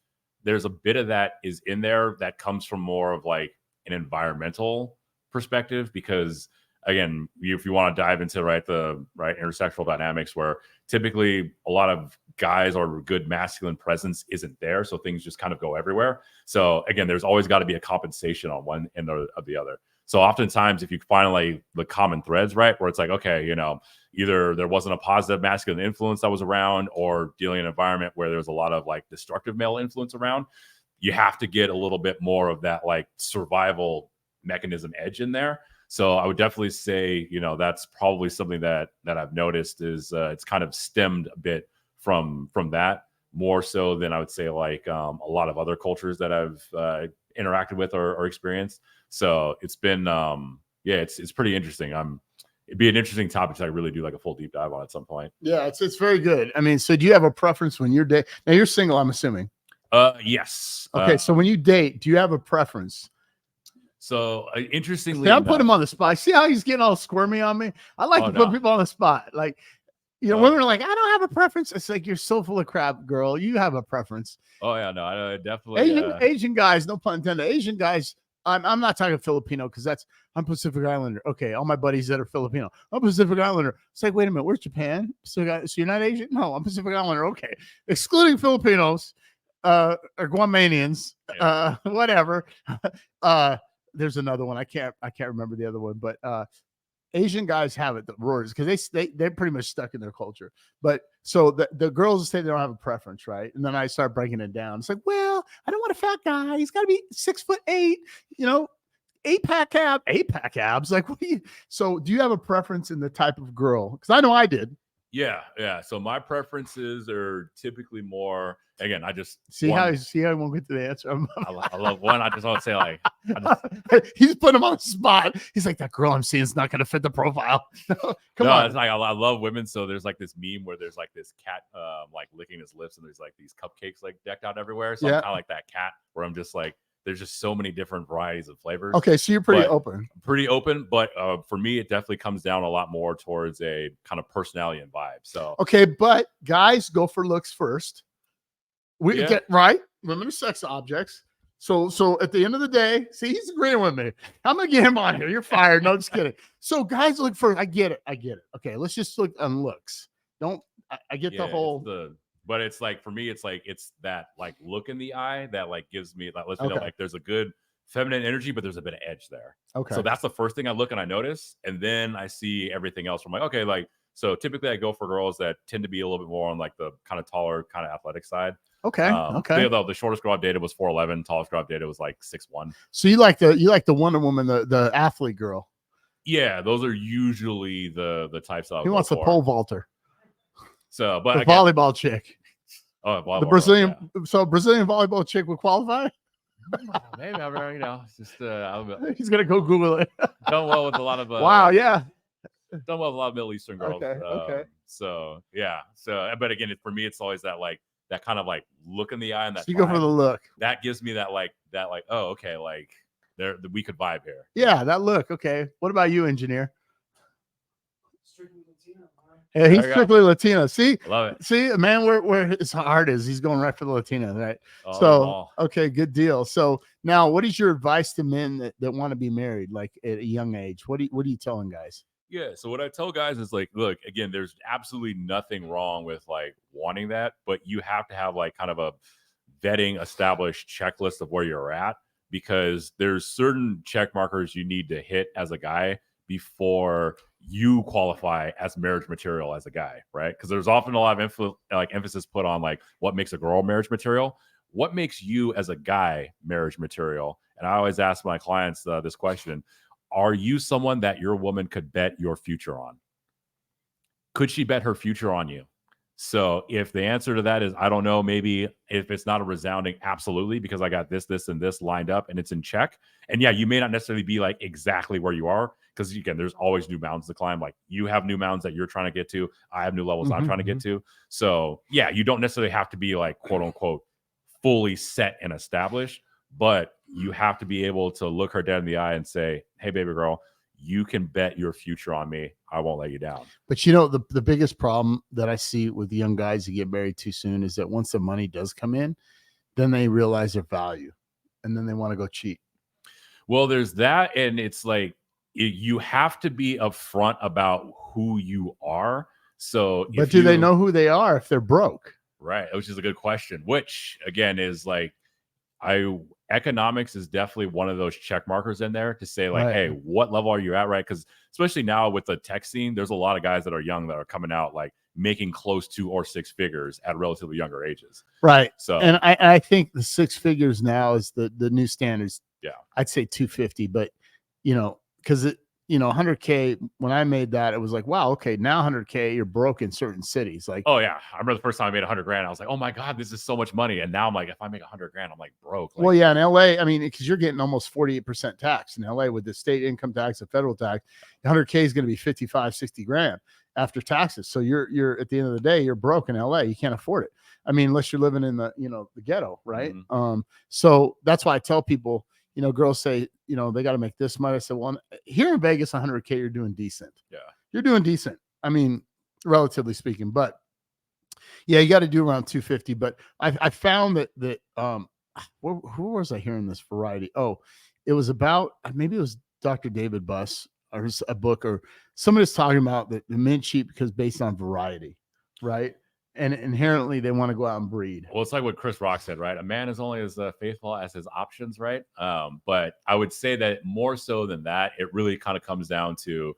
a bit of that is in there that comes from more of like an environmental perspective, because again, if you want to dive into the intersectional dynamics, where typically a lot of guys or good masculine presence isn't there, so things just kind of go everywhere. So again, there's always got to be a compensation on one end or the other. So oftentimes, if you find like the common threads, right, where it's like, okay, either there wasn't a positive masculine influence that was around, or dealing in an environment where there's a lot of like destructive male influence around, you have to get a little bit more of that like survival mechanism edge in there. So I would definitely say, that's probably something that I've noticed is it's kind of stemmed a bit from that, more so than I would say like a lot of other cultures that I've interacted with or experienced. So it's been it's pretty interesting. It'd be an interesting topic to really do like a full deep dive on at some point. Yeah, it's very good. I mean, so do you have a preference when you're dating? Now you're single, I'm assuming. Yes. Okay, so when you date, do you have a preference? So interestingly, I'm putting him on the spot. See how he's getting all squirmy on me? I like to put people on the spot. Like, women are like, I don't have a preference. It's like, you're so full of crap, girl. You have a preference. Oh yeah, no, I definitely. Asian guys, no pun intended. Asian guys. I'm not talking Filipino, because I'm Pacific Islander. Okay, all my buddies that are Filipino, I'm Pacific Islander. It's like, wait a minute, where's Japan? So you're not Asian? No, I'm Pacific Islander. Okay, excluding Filipinos, or Guamanians, whatever. There's another one. I can't remember the other one, but Asian guys have it, the roars, because they're pretty much stuck in their culture. But so the girls say they don't have a preference, right? And then I start breaking it down. It's like, well, I don't want a fat guy. He's got to be 6'8", APAC abs. Like, what do you? So, do you have a preference in the type of girl? Because I know I did. Yeah. So my preferences are typically more. Again, I just see how I won't get to the answer. I love one. I just want to say like he's putting him on the spot. He's like, that girl I'm seeing is not going to fit the profile. Come on. It's like I love women. So there's like this meme where there's like this cat like licking his lips, and there's like these cupcakes like decked out everywhere. So I'm kind of like that cat where I'm just like, there's just so many different varieties of flavors. Okay, so you're pretty open. But for me, it definitely comes down a lot more towards a kind of personality and vibe. So okay, but guys go for looks first. We get right. Women are sex objects. So at the end of the day, see, he's agreeing with me. I'm gonna get him on here. You're fired. No, just kidding. So guys look for. I get it. Okay, let's just look on looks. Don't. I get the whole. But it's like for me, it's like it's that like look in the eye that like gives me like lets me know like there's a good feminine energy, but there's a bit of edge there. Okay. So that's the first thing I look and I notice, and then I see everything else from like okay, like so typically I go for girls that tend to be a little bit more on like the kind of taller, kind of athletic side. Okay. The shortest girl I've dated was 4'11", tallest girl I've dated was like 6'1". So you like the Wonder Woman, the athlete girl. Yeah, those are usually the types of. He wants a pole vaulter. So, but the volleyball chick. Oh, volleyball, the Brazilian. Yeah. So Brazilian volleyball chick would qualify. Maybe it's just he's gonna go Google it. Done well with a lot of wow, yeah. Done well with a lot of Middle Eastern girls. Okay. So yeah. So, but again, for me, it's always that like that kind of like look in the eye and that. So you go for the look. That gives me that oh okay, like we could vibe here. Yeah, that look. Okay. What about you, engineer? Strictly Latino. Yeah, he's strictly Latino. See, love it. See, man, where his heart is, he's going right for the Latino, right? Okay, good deal. So now, what is your advice to men that want to be married, like at a young age? What are you telling guys? Yeah, so what I tell guys is like, look, again, there's absolutely nothing wrong with like wanting that, but you have to have like kind of a vetting established checklist of where you're at, because there's certain check markers you need to hit as a guy before you qualify as marriage material as a guy, right? Because there's often a lot of emphasis put on like what makes a girl marriage material. What makes you as a guy marriage material? And I always ask my clients this question. Are you someone that your woman could bet your future on? Could she bet her future on you? So if the answer to that is, I don't know, maybe if it's not a resounding absolutely, because I got this, and this lined up and it's in check. And yeah, you may not necessarily be like exactly where you are, because again, there's always new mountains to climb. Like you have new mountains that you're trying to get to. I have new levels I'm trying to get to. So yeah, you don't necessarily have to be like quote unquote fully set and established, but you have to be able to look her dead in the eye and say, hey, baby girl, you can bet your future on me. I won't let you down. But you know, the biggest problem that I see with the young guys who get married too soon is that once the money does come in, then they realize their value and then they want to go cheat. Well, there's that. And it's like, you have to be upfront about who you are. So, but do they know who they are if they're broke? Right. Which is a good question, which again is like, economics is definitely one of those check markers in there to say like, hey, what level are you at? Right. Because especially now with the tech scene, there's a lot of guys that are young that are coming out like making close to or six figures at relatively younger ages. Right. So, and I think the six figures now is the new standards. Yeah. I'd say 250, but you know, because it, you know, 100K, when I made that, it was like, wow, okay, now 100K, you're broke in certain cities. Like, oh yeah. I remember the first time I made 100 grand, I was like, oh my God, this is so much money. And now I'm like, if I make 100 grand, I'm like broke. Like, well, yeah, in LA, I mean, because you're getting almost 48% tax in LA with the state income tax and federal tax. 100K is going to be 55, 60 grand after taxes. So you're at the end of the day, you're broke in LA. You can't afford it. I mean, unless you're living in the, you know, the ghetto, right? Mm-hmm. So that's why I tell people, you know, girls say, you know, they got to make this much. I said, well, here in Vegas, 100K, you're doing decent. Yeah. You're doing decent. I mean, relatively speaking, but yeah, you got to do around 250. But I found that who was I hearing this variety? Oh, it was about, maybe it was Dr. David Buss or a book, or somebody's talking about the men cheat because based on variety, right? And inherently they want to go out and breed. Well, it's like what Chris Rock said, right? A man is only as faithful as his options, right? But I would say that more so than that, it really kind of comes down to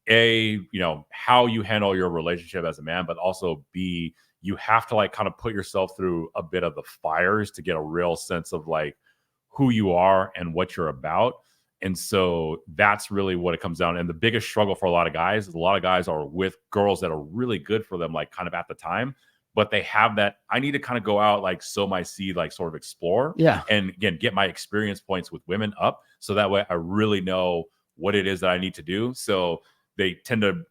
you know, how you handle your relationship as a man, but also B, you have to like kind of put yourself through a bit of the fires to get a real sense of like who you are and what you're about. And so that's really what it comes down. And the biggest struggle for a lot of guys is a lot of guys are with girls that are really good for them, like kind of at the time, but they have that, I need to kind of go out, like sow my seed, like sort of explore. Yeah. And again, get my experience points with women up. So that way I really know what it is that I need to do. So they tend to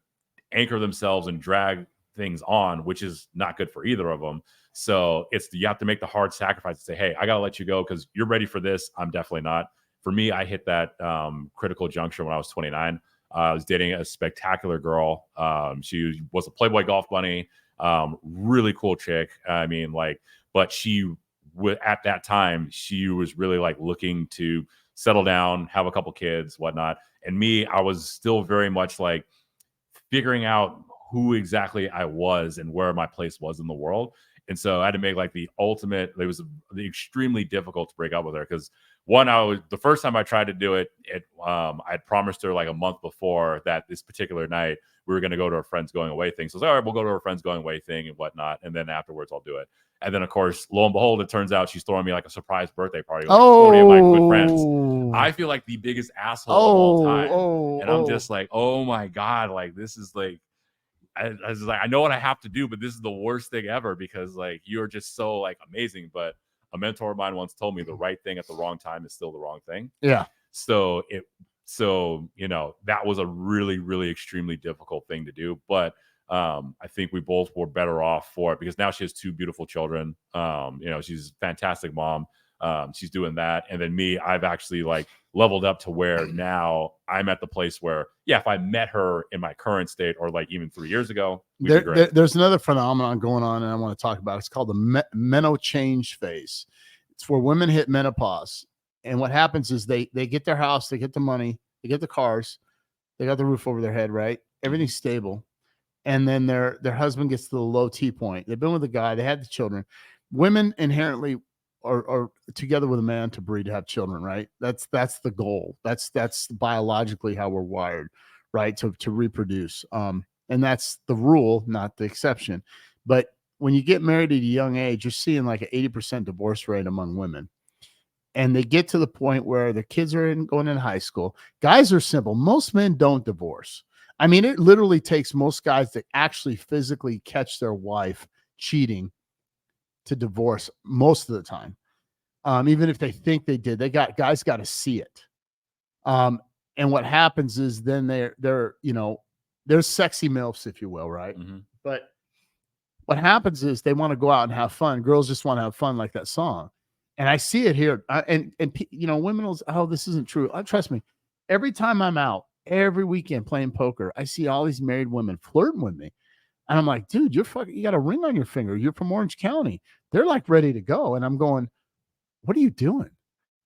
anchor themselves and drag things on, which is not good for either of them. So you have to make the hard sacrifice and say, hey, I got to let you go because you're ready for this. I'm definitely not. For me, I hit that critical juncture when I was 29. I was dating a spectacular girl. She was a Playboy golf bunny, really cool chick. I mean, like, but at that time, she was really like looking to settle down, have a couple kids, whatnot. And me, I was still very much like figuring out who exactly I was and where my place was in the world. And so I had to make like it was extremely difficult to break up with her because the first time I tried to do it, I'd promised her like a month before that this particular night we were going to go to a friend's going away thing. So I was like, all right, we'll go to our friend's going away thing and whatnot. And then afterwards I'll do it. And then of course, lo and behold, it turns out she's throwing me like a surprise birthday party with like 40 of my good friends. I feel like the biggest asshole of all time. And I'm just like, oh my God, like this is like, I was like, I know what I have to do, but this is the worst thing ever because like you're just so like amazing. But a mentor of mine once told me the right thing at the wrong time is still the wrong thing. Yeah. So that was a really, really extremely difficult thing to do. But I think we both were better off for it because now she has 2 beautiful children. She's a fantastic mom. She's doing that. And then me, I've actually like leveled up to where now I'm at the place where, yeah, if I met her in my current state or like even 3 years ago, there's another phenomenon going on and I want to talk about. It's called the menochange phase. It's where women hit menopause. And what happens is they get their house, they get the money, they get the cars, they got the roof over their head, right? Everything's stable. And then their husband gets to the low T point. They've been with a guy, they had the children. Women inherently are together with a man to breed, to have children, right? That's the goal. That's biologically how we're wired, right? To reproduce. And that's the rule, not the exception. But when you get married at a young age, you're seeing like an 80% divorce rate among women. And they get to the point where their kids are going in high school. Guys are simple. Most men don't divorce. I mean, it literally takes most guys to actually physically catch their wife cheating to divorce most of the time. Even if they think they did, guys got to see it. And what happens is then they're sexy MILFs, if you will, right? Mm-hmm. But what happens is they want to go out and have fun. Girls just want to have fun, like that song. And I see it here. And women will, oh, this isn't true. Trust me. Every time I'm out, every weekend playing poker, I see all these married women flirting with me. And I'm like, dude, you got a ring on your finger. You're from Orange County. They're like ready to go. And I'm going, what are you doing?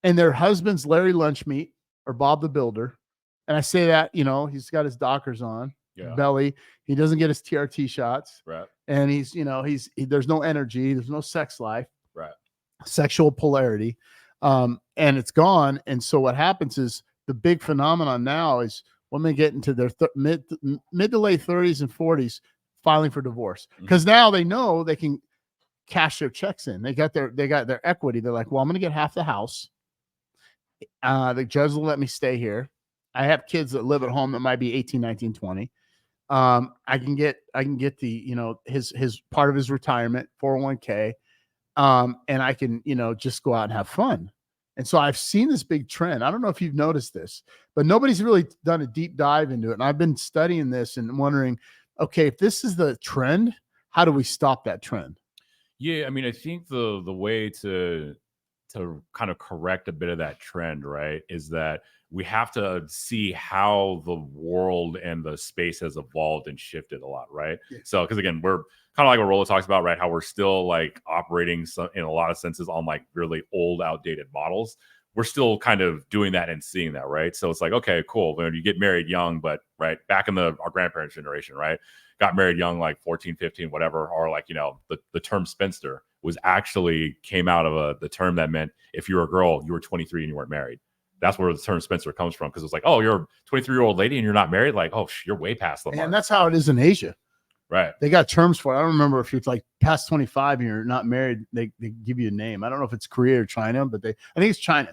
And their husband's Larry Lunchmeat or Bob the Builder. And I say that, he's got his Dockers on, belly. He doesn't get his TRT shots. Right. And there's no energy. There's no sex life. Right. Sexual polarity. And it's gone. And so what happens is the big phenomenon now is women get into their mid to late 30s and 40s filing for divorce because now they know they can cash their checks in. They got their equity. They're like, well, I'm going to get half the house. The judge will let me stay here. I have kids that live at home that might be 18, 19, 20. I can get the, his part of his retirement 401k. And I can, just go out and have fun. And so I've seen this big trend. I don't know if you've noticed this, but nobody's really done a deep dive into it. And I've been studying this and wondering, okay, if this is the trend, how do we stop that trend? Yeah, I mean, I think the way to kind of correct a bit of that trend, right, is that we have to see how the world and the space has evolved and shifted a lot, right? Yeah. So, because again, we're kind of like what Rollo talks about, right? How we're still like operating in a lot of senses on like really old, outdated models. We're still kind of doing that and seeing that, right? So it's like, okay, cool. When you get married young, but right back in our grandparents' generation, right? Got married young, like 14, 15, whatever, or like, the term spinster was actually came out of the term that meant if you were a girl, you were 23 and you weren't married. That's where the term spinster comes from. Because it's like, oh, you're a 23-year-old lady and you're not married. Like, oh, you're way past the mark. And that's how it is in Asia. Right. They got terms for it. I don't remember if it's like past 25 and you're not married, they give you a name. I don't know if it's Korea or China, but I think it's China.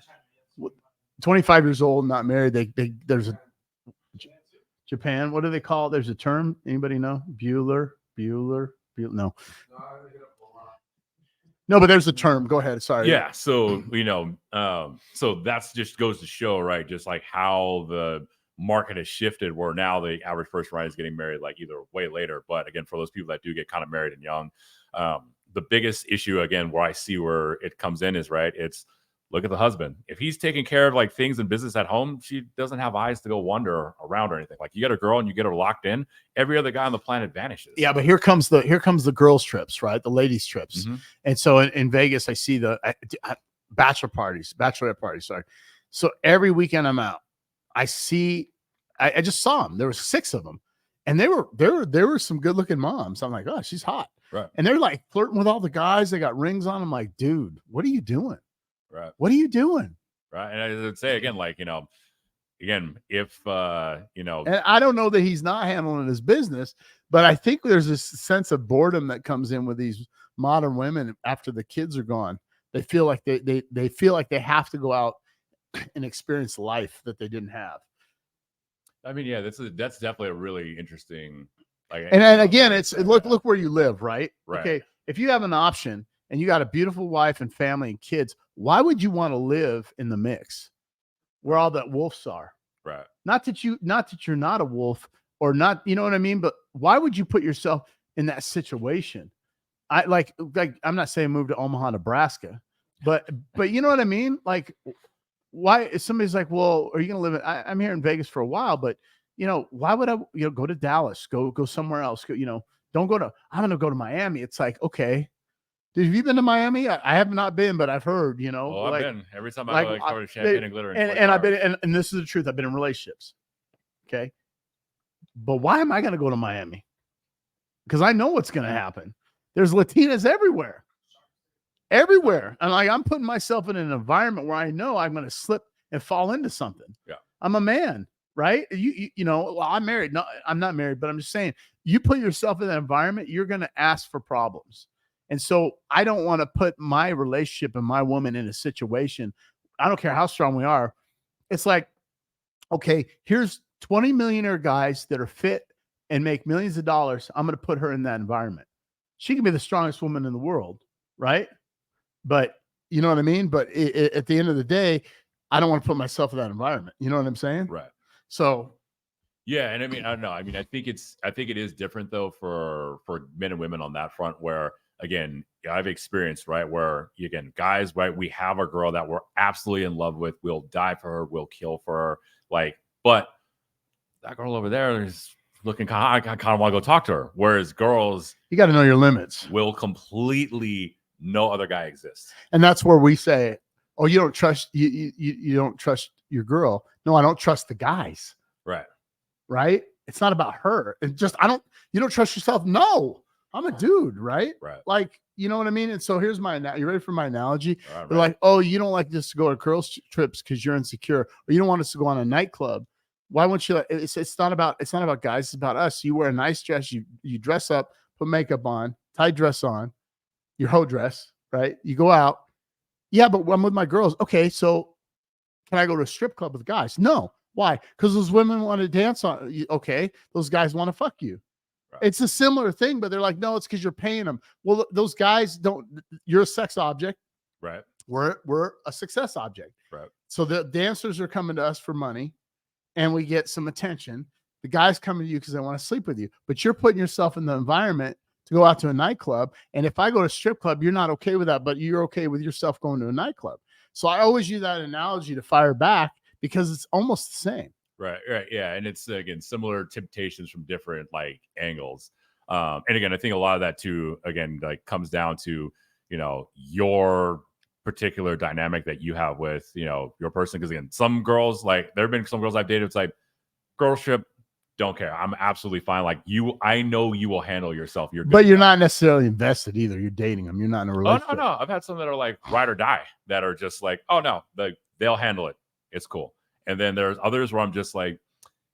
25 years old, not married. There's a Japan. What do they call it? There's a term. Anybody know? Bueller. No. No, but there's a term. Go ahead. Sorry. Yeah. So, so that's just goes to show, right? Just like how the market has shifted where now the average person, right, is getting married like either way later. But again, for those people that do get kind of married and young, the biggest issue, again, where I see where it comes in is, right, it's look at the husband. If he's taking care of like things in business at home, she doesn't have eyes to go wander around or anything. Like you get a girl and you get her locked in, every other guy on the planet vanishes. Yeah, but here comes the girls' trips, right? The ladies' trips. Mm-hmm. And so in Vegas, I see the bachelorette parties. Sorry. So every weekend I'm out, I just saw them. There were 6 of them, and there were some good looking moms. I'm like, oh, she's hot, right? And they're like flirting with all the guys. They got rings on. I'm like, dude, what are you doing? Right. What are you doing? Right. And I would say again, like, again, if and I don't know that he's not handling his business, but I think there's this sense of boredom that comes in with these modern women after the kids are gone. They feel like they feel like they have to go out and experience life that they didn't have. I mean, yeah, that's definitely a really interesting. Like, and again, it's look where you live, right? Right. Okay, if you have an option and you got a beautiful wife and family and kids, why would you want to live in the mix where all that wolves are? Right. Not that you're not a wolf or not, you know what I mean? But why would you put yourself in that situation? I like I'm not saying move to Omaha, Nebraska, but you know what I mean? Like, why if somebody's like, well, are you going to live I'm here in Vegas for a while, but why would I, go to Dallas, go somewhere else, don't go to, I'm going to go to Miami. It's like, okay. Have you been to Miami? I have not been, but I've heard, Oh, like, I've been every time I go cover champagne and glitter. And I've been, and this is the truth. I've been in relationships. Okay. But why am I going to go to Miami? Because I know what's going to happen. There's Latinas everywhere. And like, I'm putting myself in an environment where I know I'm going to slip and fall into something. Yeah. I'm a man, right? Well, I'm married. No, I'm not married, but I'm just saying, you put yourself in that environment, you're going to ask for problems. And so I don't want to put my relationship and my woman in a situation. I don't care how strong we are. It's like, okay, here's 20 millionaire guys that are fit and make millions of dollars. I'm going to put her in that environment. She can be the strongest woman in the world, right? But you know what I mean? But at the end of the day, I don't want to put myself in that environment. You know what I'm saying? Right. So. Yeah. And I mean, I don't know. I mean, I think it is different though for men and women on that front where, again, I've experienced, right, where, again, guys, right, we have a girl that we're absolutely in love with. We'll die for her. We'll kill for her. Like, but that girl over there is looking I kind of want to go talk to her. Whereas girls, you got to know your limits. Will completely no other guy exists. And that's where we say, oh, you don't trust you don't trust your girl. No, I don't trust the guys. Right. Right. It's not about her. It's just, you don't trust yourself. No. I'm a dude, right? Right. Like, you know what I mean? And so here's you ready for my analogy? Right. They're like, oh, you don't like this to go to girls trips because you're insecure, or you don't want us to go on a nightclub. Why won't you? It's not about guys. It's about us. You wear a nice dress. You dress up, put makeup on, tie dress on, your hoe dress, right? You go out. Yeah, but I'm with my girls. Okay, so can I go to a strip club with guys? No. Why? Because those women want to dance on. Okay, those guys want to fuck you. It's a similar thing, but they're like, no, it's because you're paying them. Well, those guys don't. You're a sex object, right? We're a success object, right? So the dancers are coming to us for money, and we get some attention. The guys come to you because they want to sleep with you, but you're putting yourself in the environment to go out to a nightclub. And if I go to a strip club, you're not okay with that, but you're okay with yourself going to a nightclub. So I always use that analogy to fire back because it's almost the same. Right. Yeah. And it's, again, similar temptations from different like angles. And again, I think a lot of that too, again, like comes down to, your particular dynamic that you have with, your person. Cause again, some girls, like there have been some girls I've dated. It's like girl trip, don't care. I'm absolutely fine. Like I know you will handle yourself. But you're not necessarily invested either. You're dating them. You're not in a relationship. Oh, no. I've had some that are like ride or die that are just like, oh no, they'll handle it. It's cool. And then there's others where I'm just like,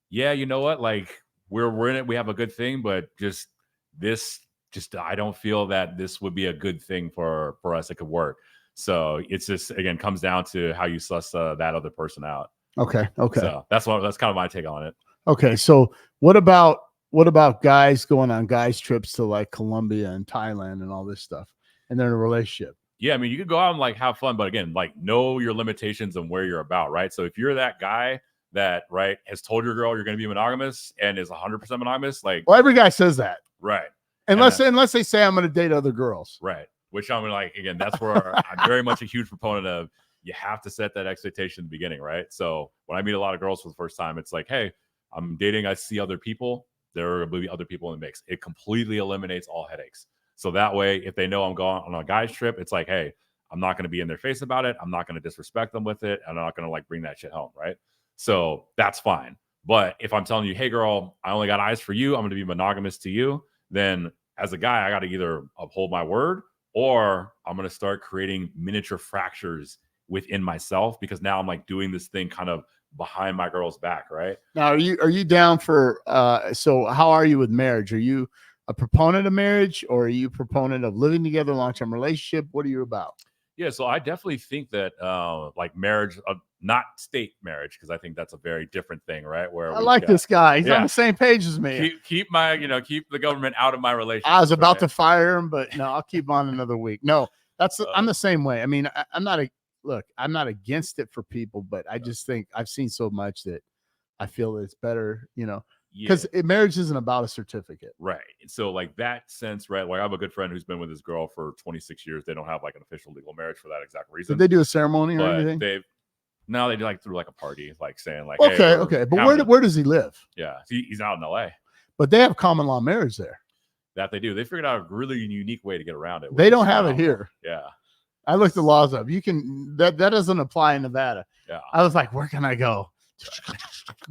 yeah, you know what? Like we're in it. We have a good thing, but I don't feel that this would be a good thing for us. It could work. So it's just, again, comes down to how you suss that other person out. Okay. So that's kind of my take on it. Okay. So what about guys going on guys trips to like Colombia and Thailand and all this stuff, and they're in a relationship? Yeah, I mean, you could go out and like have fun, but again, like know your limitations and where you're about, right? So if you're that guy that, right, has told your girl you're going to be monogamous and is 100% monogamous, like, well, every guy says that, right? Unless they say I'm going to date other girls, right? Which I'm like, again, that's where I'm very much a huge proponent of. You have to set that expectation in the beginning, right? So when I meet a lot of girls for the first time, it's like, hey, I'm dating. I see other people. There are going to be other people in the mix. It completely eliminates all headaches. So that way, if they know I'm going on a guy's trip, it's like, hey, I'm not going to be in their face about it. I'm not going to disrespect them with it. I'm not going to like bring that shit home, right? So that's fine. But if I'm telling you, hey, girl, I only got eyes for you, I'm going to be monogamous to you, then as a guy, I got to either uphold my word or I'm going to start creating miniature fractures within myself, because now I'm like doing this thing kind of behind my girl's back, right? Now, are you down for so how are you with marriage? Are you a proponent of marriage, or are you a proponent of living together, long-term relationship? What are you about? Yeah, so I definitely think that like marriage, not state marriage, because I think that's a very different thing, right? Where I like this guy. He's yeah, on the same page as me. Keep the government out of my relationship. I was about to fire him, but no, I'll keep on another week. No, I'm the same way. I mean, I'm not against it for people, but I just think I've seen so much that I feel it's better, because marriage isn't about a certificate. Right. So like that sense, right? Like I have a good friend who's been with his girl for 26 years. They don't have like an official legal marriage for that exact reason. Did they do a ceremony or anything? They do like through like a party, like saying like, okay, hey, okay. But where does he live? Yeah. He's out in LA. But they have common law marriage there. That they do. They figured out a really unique way to get around it. They don't have it here. Yeah. I looked the laws up. You can that doesn't apply in Nevada. Yeah. I was like, where can I go?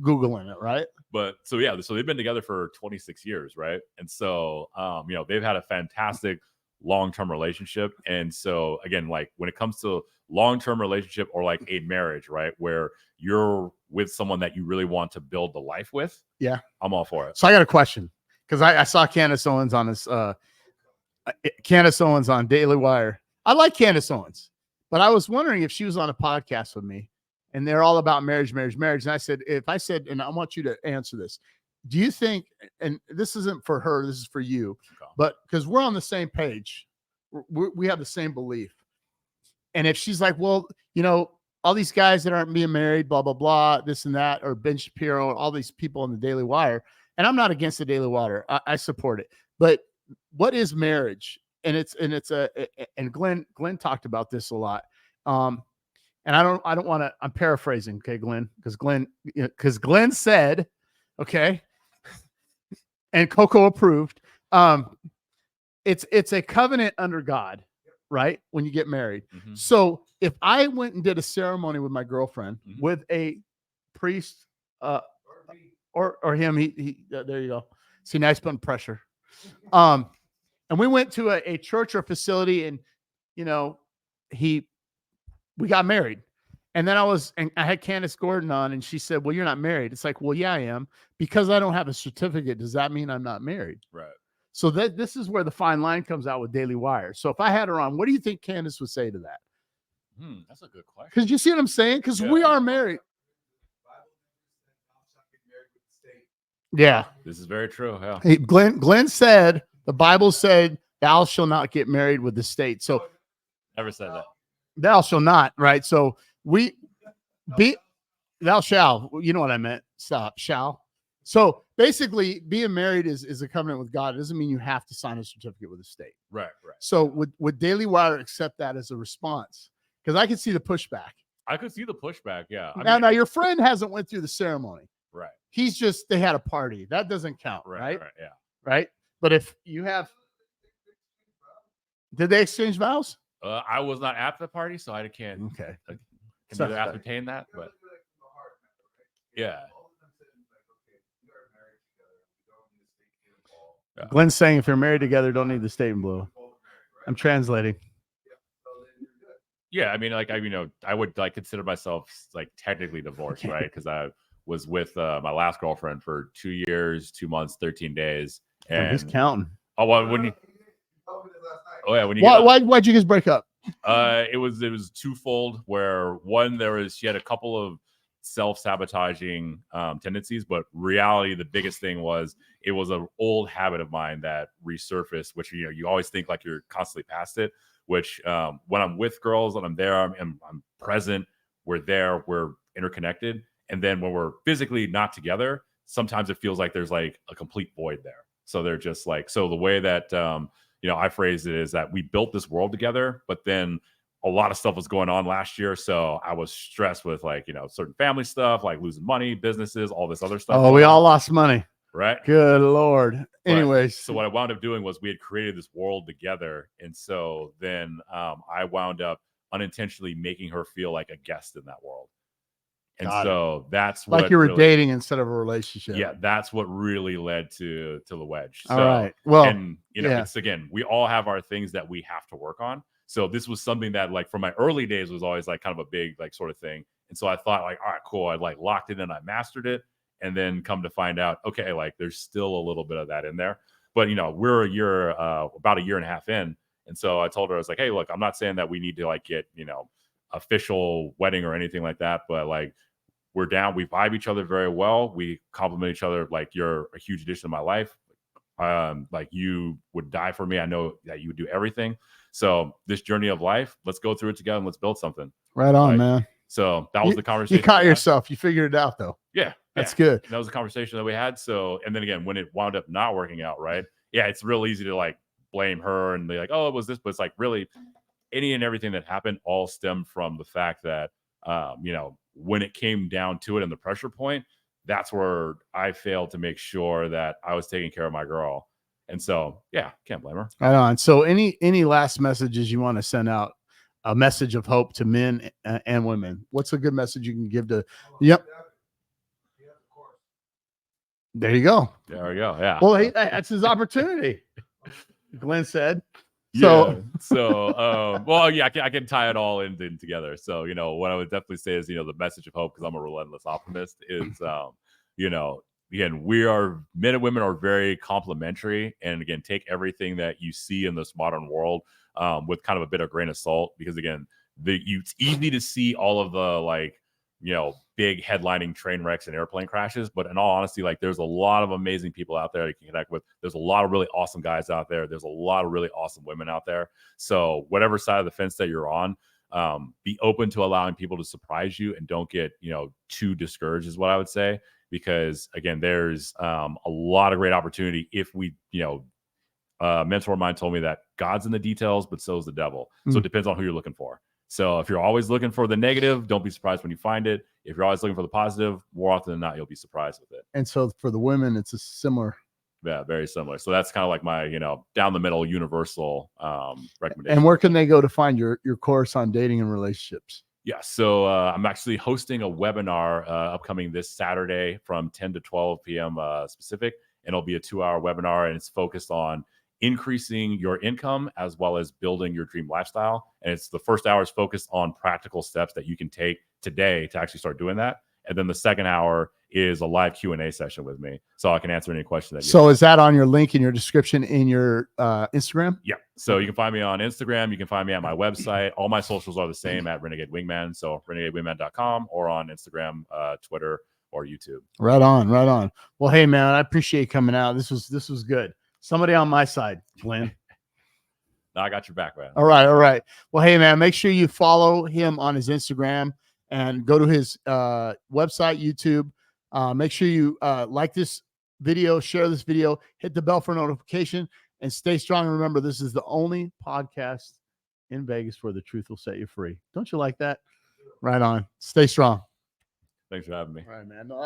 Googling it, right? But so they've been together for 26 years, right? And so they've had a fantastic long-term relationship. And so again, like when it comes to long-term relationship or like a marriage, right, where you're with someone that you really want to build the life with, yeah, I'm all for it. So I got a question, because I saw Candace Owens on this on Daily Wire. I like Candace Owens, but I was wondering if she was on a podcast with me, and they're all about marriage. And I said, and I want you to answer this. Do you think, and this isn't for her, this is for you, but because we're on the same page, we have the same belief. And if she's like, well, all these guys that aren't being married, blah, blah, blah, this and that, or Ben Shapiro, all these people on the Daily Wire, and I'm not against the Daily Wire, I support it. But what is marriage? And Glenn talked about this a lot. And I don't want to, I'm paraphrasing. Okay, Glenn, because Glenn said, okay, and Coco approved. It's a covenant under God, right? When you get married. Mm-hmm. So if I went and did a ceremony with my girlfriend, mm-hmm. with a priest, or him, he there you go. See, nice putting pressure. And we went to a church or facility, and we got married. And then I had Candace Gordon on, and she said, well, you're not married. It's like, well, yeah, I am. Because I don't have a certificate, does that mean I'm not married? Right. So this is where the fine line comes out with Daily Wire. So if I had her on, what do you think Candace would say to that? That's a good question. Because you see what I'm saying? Because we are married. Yeah. This is very true. Yeah. Hey, Glenn said, the Bible said, thou shall not get married with the state. So never said that. Thou shall not, right? So thou shall, you know what I meant. Stop, shall. So basically being married is a covenant with God. It doesn't mean you have to sign a certificate with the state. Right. So would Daily Wire accept that as a response? Because I could see the pushback. I could see the pushback, yeah. Now your friend hasn't went through the ceremony. Right. They had a party. That doesn't count, right? Yeah. Right? But if you have, did they exchange vows? I was not at the party, so I can't. Okay. Can ascertain that, but yeah. Glenn's saying if you're married together, don't need the state involved. I'm translating. Yeah, I mean, I would consider myself technically divorced, right? Because I was with my last girlfriend for 2 years, 2 months, 13 days, and he's counting. Oh, well, when you? Oh yeah, when you? Why'd you guys break up? It was twofold. Where one, she had a couple of self-sabotaging tendencies, but reality, the biggest thing was it was an old habit of mine that resurfaced, which you always think like you're constantly past it, which when I'm with girls and I'm there, I'm present, we're there, we're interconnected, and then when we're physically not together, sometimes it feels like there's like a complete void there. So they're just like, so the way that I phrased it is that we built this world together, but then a lot of stuff was going on last year. So I was stressed with like, certain family stuff, like losing money, businesses, all this other stuff. Oh, we all lost money. Right. Good Lord. Anyways. So what I wound up doing was we had created this world together. And so then I wound up unintentionally making her feel like a guest in that world. And so that's like what you were really, dating instead of a relationship. Yeah, that's what really led to the wedge. So, all right. Well, and it's, again, we all have our things that we have to work on. So this was something that like from my early days was always like kind of a big like sort of thing. And so I thought like, all right, cool. I like locked it in, I mastered it. And then come to find out, okay, like there's still a little bit of that in there. But we're about a year and a half in. And so I told her, I was like, hey, look, I'm not saying that we need to like get, official wedding or anything like that. But like we're down, we vibe each other very well. We compliment each other. Like you're a huge addition to my life. Like you would die for me. I know that you would do everything. So this journey of life, let's go through it together and let's build something. Right on, man. So that was the conversation. You caught yourself. You figured it out though. Yeah. That's good. That was the conversation that we had. So, and then again, when it wound up not working out, right? Yeah, it's real easy to like blame her and be like, oh, it was this, but it's like really any and everything that happened all stemmed from the fact that, when it came down to it and the pressure point, that's where I failed to make sure that I was taking care of my girl. And so, yeah, can't blame her. Right on. So any last messages you want to send out? A message of hope to men and women. What's a good message you can give to? Yep. There you go. There we go. Yeah. Well, hey, that's his opportunity. Glenn said. So, well, yeah, I can tie it all in together. So, what I would definitely say is, the message of hope, because I'm a relentless optimist, is, again, men and women are very complementary. And again, take everything that you see in this modern world with kind of a bit of grain of salt, because again, it's easy to see all of the like, big headlining train wrecks and airplane crashes. But in all honesty, like there's a lot of amazing people out there you can connect with. There's a lot of really awesome guys out there. There's a lot of really awesome women out there. So whatever side of the fence that you're on, be open to allowing people to surprise you and don't get, too discouraged is what I would say. Because again, there's a lot of great opportunity if we, a mentor of mine told me that God's in the details, but so is the devil. So it depends on who you're looking for. So if you're always looking for the negative, don't be surprised when you find it. If you're always looking for the positive, more often than not, you'll be surprised with it. And so for the women, it's a similar. Yeah, very similar. So that's kind of like my, down the middle universal recommendation. And where can they go to find your course on dating and relationships? Yeah, so I'm actually hosting a webinar upcoming this Saturday from 10 to 12 p.m. Specific, and it'll be a 2-hour webinar, and it's focused on increasing your income as well as building your dream lifestyle. And it's the first hour is focused on practical steps that you can take today to actually start doing that. And then the second hour is a live Q&A session with me, so I can answer any question that you have. Is that on your link in your description in your Instagram? Yeah. So you can find me on Instagram. You can find me at my website. All my socials are the same at Renegade Wingman. So renegadewingman.com, or on Instagram, Twitter, or YouTube. Right on. Right on. Well, hey man, I appreciate you coming out. This was good. Somebody on my side, Glenn. No, I got your back, man. All right. All right. Well, hey man, make sure you follow him on his Instagram and go to his website, YouTube. Make sure you like this video, share this video, hit the bell for notification, and stay strong. And remember, this is the only podcast in Vegas where the truth will set you free. Don't you like that? Right on. Stay strong. Thanks for having me. All right, man.